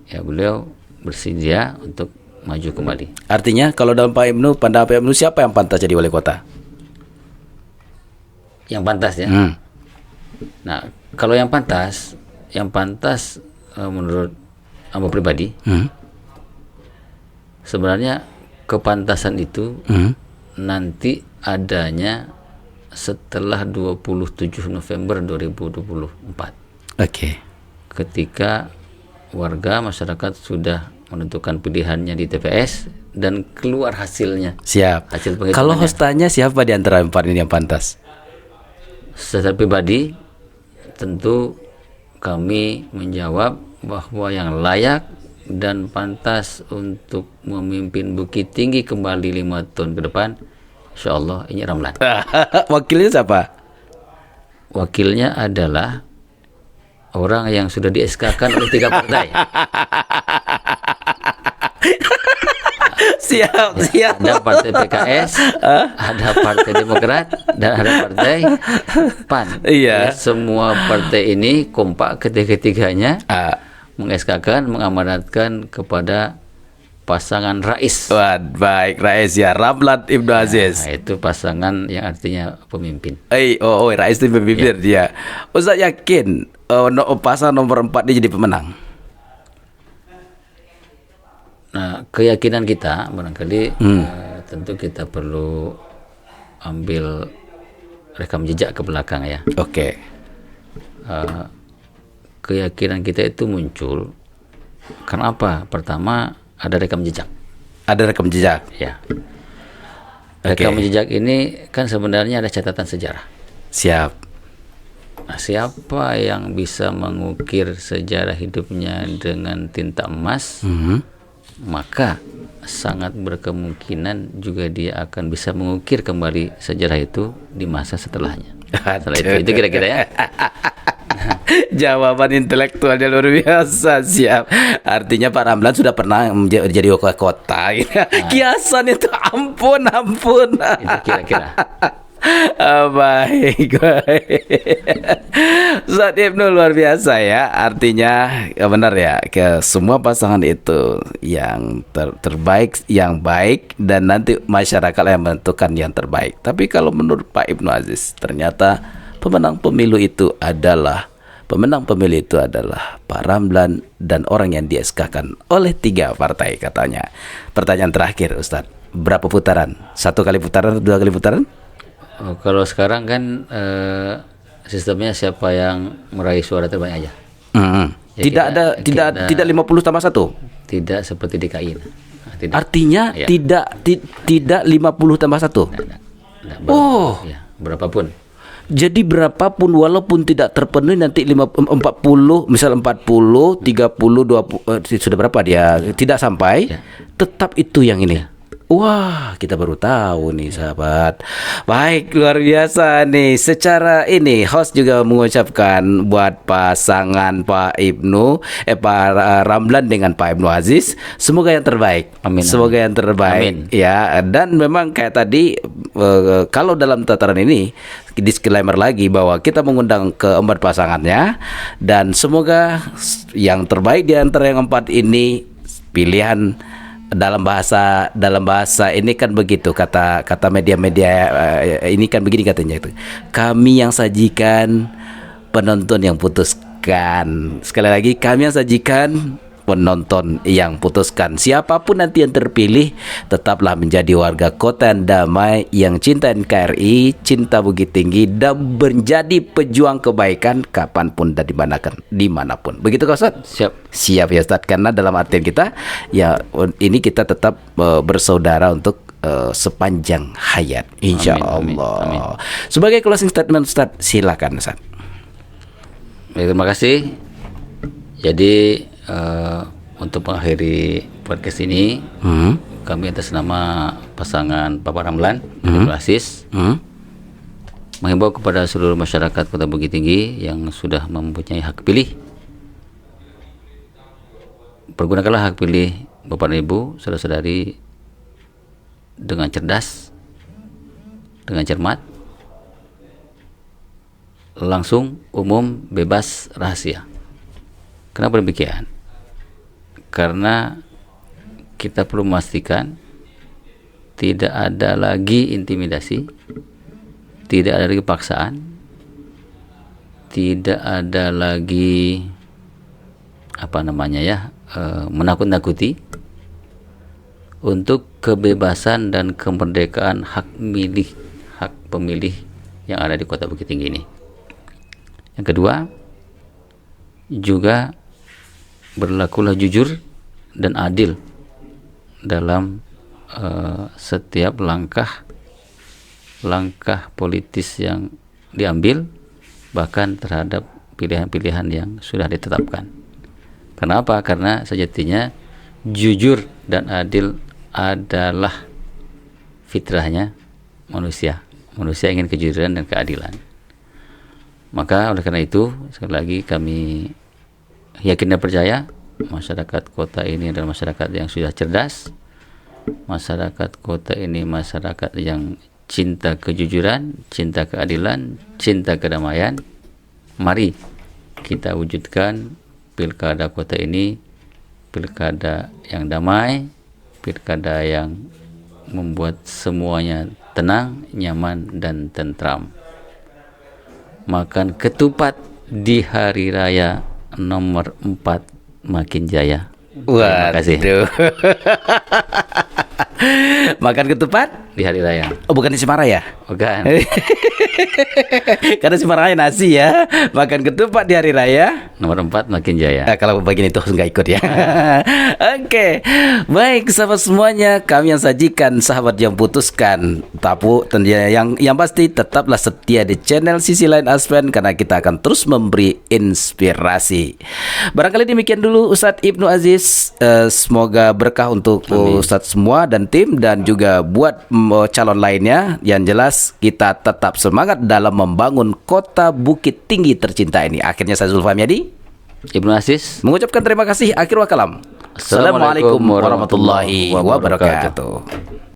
ya beliau bersedia untuk maju kembali. Artinya kalau dalam pandangan Pak Ibnu, siapa yang pantas jadi wali kota? Yang pantas ya. Nah, kalau yang pantas menurut Amba pribadi, sebenarnya kepantasan itu nanti adanya setelah 27 November 2024. Oke. Ketika warga masyarakat sudah menentukan pilihannya di TPS dan keluar hasilnya. Siap. Hasil penghitungannya. Kalau hostanya siapa di antara 4 ini yang pantas? Secara pribadi tentu kami menjawab bahwa yang layak dan pantas untuk memimpin Bukit Tinggi kembali 5 tahun ke depan, insya Allah ini Ramlan. Wakilnya siapa? Wakilnya adalah orang yang sudah di SK-kan oleh 3 partai. Siap. Ada partai PKS, ada partai Demokrat, dan ada partai PAN. Iya. Ya, semua partai ini kompak ketiga-tiganya meng-SK-kan, mengamanatkan kepada pasangan Rais. Wah, baik, Rais ya, Ramlan Ibnu Aziz. Nah, itu pasangan yang artinya pemimpin. Rais itu pemimpin dia. Ustaz yakin pasangan nomor 4 dia jadi pemenang? Nah, keyakinan kita barangkali tentu kita perlu ambil rekam jejak ke belakang ya. Oke. Keyakinan kita itu muncul karena apa? Pertama, ada rekam jejak. Ada rekam jejak. Ya. Rekam jejak ini kan sebenarnya ada catatan sejarah. Siap. Nah, siapa yang bisa mengukir sejarah hidupnya dengan tinta emas, maka sangat berkemungkinan juga dia akan bisa mengukir kembali sejarah itu di masa setelahnya. Setelah itu kira-kira ya. Jawaban intelektualnya luar biasa. Siap. Artinya Pak Ramlan sudah pernah menjadi wali kota. Kiasan itu ampun. Itu kira-kira. Baik. Ustaz Ibnu luar biasa ya. Artinya benar ya, ke semua pasangan itu yang terbaik, yang baik, dan nanti masyarakat yang menentukan yang terbaik. Tapi kalau menurut Pak Ibnu Aziz, ternyata pemenang pemilu itu adalah Pak Ramlan dan orang yang di-SK-kan oleh 3 partai katanya. Pertanyaan terakhir Ustaz, berapa putaran? 1 kali putaran atau 2 kali putaran? Kalau sekarang kan sistemnya siapa yang meraih suara terbanyak aja. Ya, Tidak 50 tambah 1. Tidak seperti DKI. Tidak. Artinya Ya. tidak 50 tambah 1. Ya, berapapun. Jadi berapapun walaupun tidak terpenuhi nanti 40, misal 40, 30, 20 sudah berapa dia tidak sampai, Ya. tetap itu yang ini. Wah, kita baru tahu nih sahabat. Baik, luar biasa nih. Secara ini host juga mengucapkan buat pasangan Pak Ramlan dengan Pak Ibnu Aziz, semoga yang terbaik. Amin. Semoga yang terbaik. Amin. Ya, dan memang kayak tadi kalau dalam tataran ini disclaimer lagi bahwa kita mengundang keempat pasangannya dan semoga yang terbaik di antara yang 4 ini pilihan. Dalam bahasa ini kan begitu kata media-media ini kan begini katanya itu. Kami yang sajikan, penonton yang putuskan. Sekali lagi, kami yang sajikan, penonton yang putuskan. Siapapun nanti yang terpilih, tetaplah menjadi warga kota yang damai, yang cinta NKRI, cinta Bukit Tinggi, dan menjadi pejuang kebaikan kapanpun dan dimanapun. Begitu Kak Ustaz? Siap ya Ustaz, karena dalam artian kita ya ini kita tetap bersaudara untuk sepanjang hayat, insya Allah. Amin. Sebagai closing statement Ustaz, silakan Ustaz. Terima kasih. Jadi untuk mengakhiri podcast ini, kami atas nama pasangan Bapak Ramlan dan Ibnu Aziz menghimbau kepada seluruh masyarakat Kota Bukit Tinggi yang sudah mempunyai hak pilih, pergunakanlah hak pilih Bapak dan Ibu, saudara-saudari dengan cerdas, dengan cermat, langsung, umum, bebas, rahasia. Kenapa demikian? Karena kita perlu memastikan tidak ada lagi intimidasi, tidak ada lagi paksaan, tidak ada lagi menakut-nakuti untuk kebebasan dan kemerdekaan hak pemilih yang ada di Kota Bukit Tinggi ini. Yang kedua, juga berlakulah jujur dan adil dalam setiap langkah politis yang diambil, bahkan terhadap pilihan-pilihan yang sudah ditetapkan. Kenapa? Karena sejatinya jujur dan adil adalah fitrahnya manusia. Manusia ingin kejujuran dan keadilan. Maka oleh karena itu, sekali lagi kami yakin dan percaya masyarakat kota ini adalah masyarakat yang sudah cerdas. Masyarakat kota ini masyarakat yang cinta kejujuran, cinta keadilan, cinta kedamaian. Mari kita wujudkan pilkada kota ini, pilkada yang damai, pilkada yang membuat semuanya tenang, nyaman, dan tentram. Makan ketupat di hari raya nomor 4 makin jaya. Terima kasih. Makan ketupat di hari raya. Oh, bukan di Semarang ya? Bukan. Karena Semarang nasi ya. Makan ketupat di hari raya nomor 4 makin jaya. Kalau bagian itu nggak ikut ya. Oke. Baik sahabat semuanya, kami yang sajikan, sahabat yang putuskan. Tapi yang pasti tetaplah setia di channel Sisi Lain Aspen, karena kita akan terus memberi inspirasi. Barangkali demikian dulu Ustadz Ibnu Aziz. Semoga berkah untuk Ustadz semua dan tim, dan juga buat calon lainnya. Yang jelas kita tetap semangat dalam membangun kota Bukit Tinggi tercinta ini. Akhirnya saya Zulfahmi Ibnu Aziz mengucapkan terima kasih. Akhir wa kalam. Assalamualaikum warahmatullahi wabarakatuh.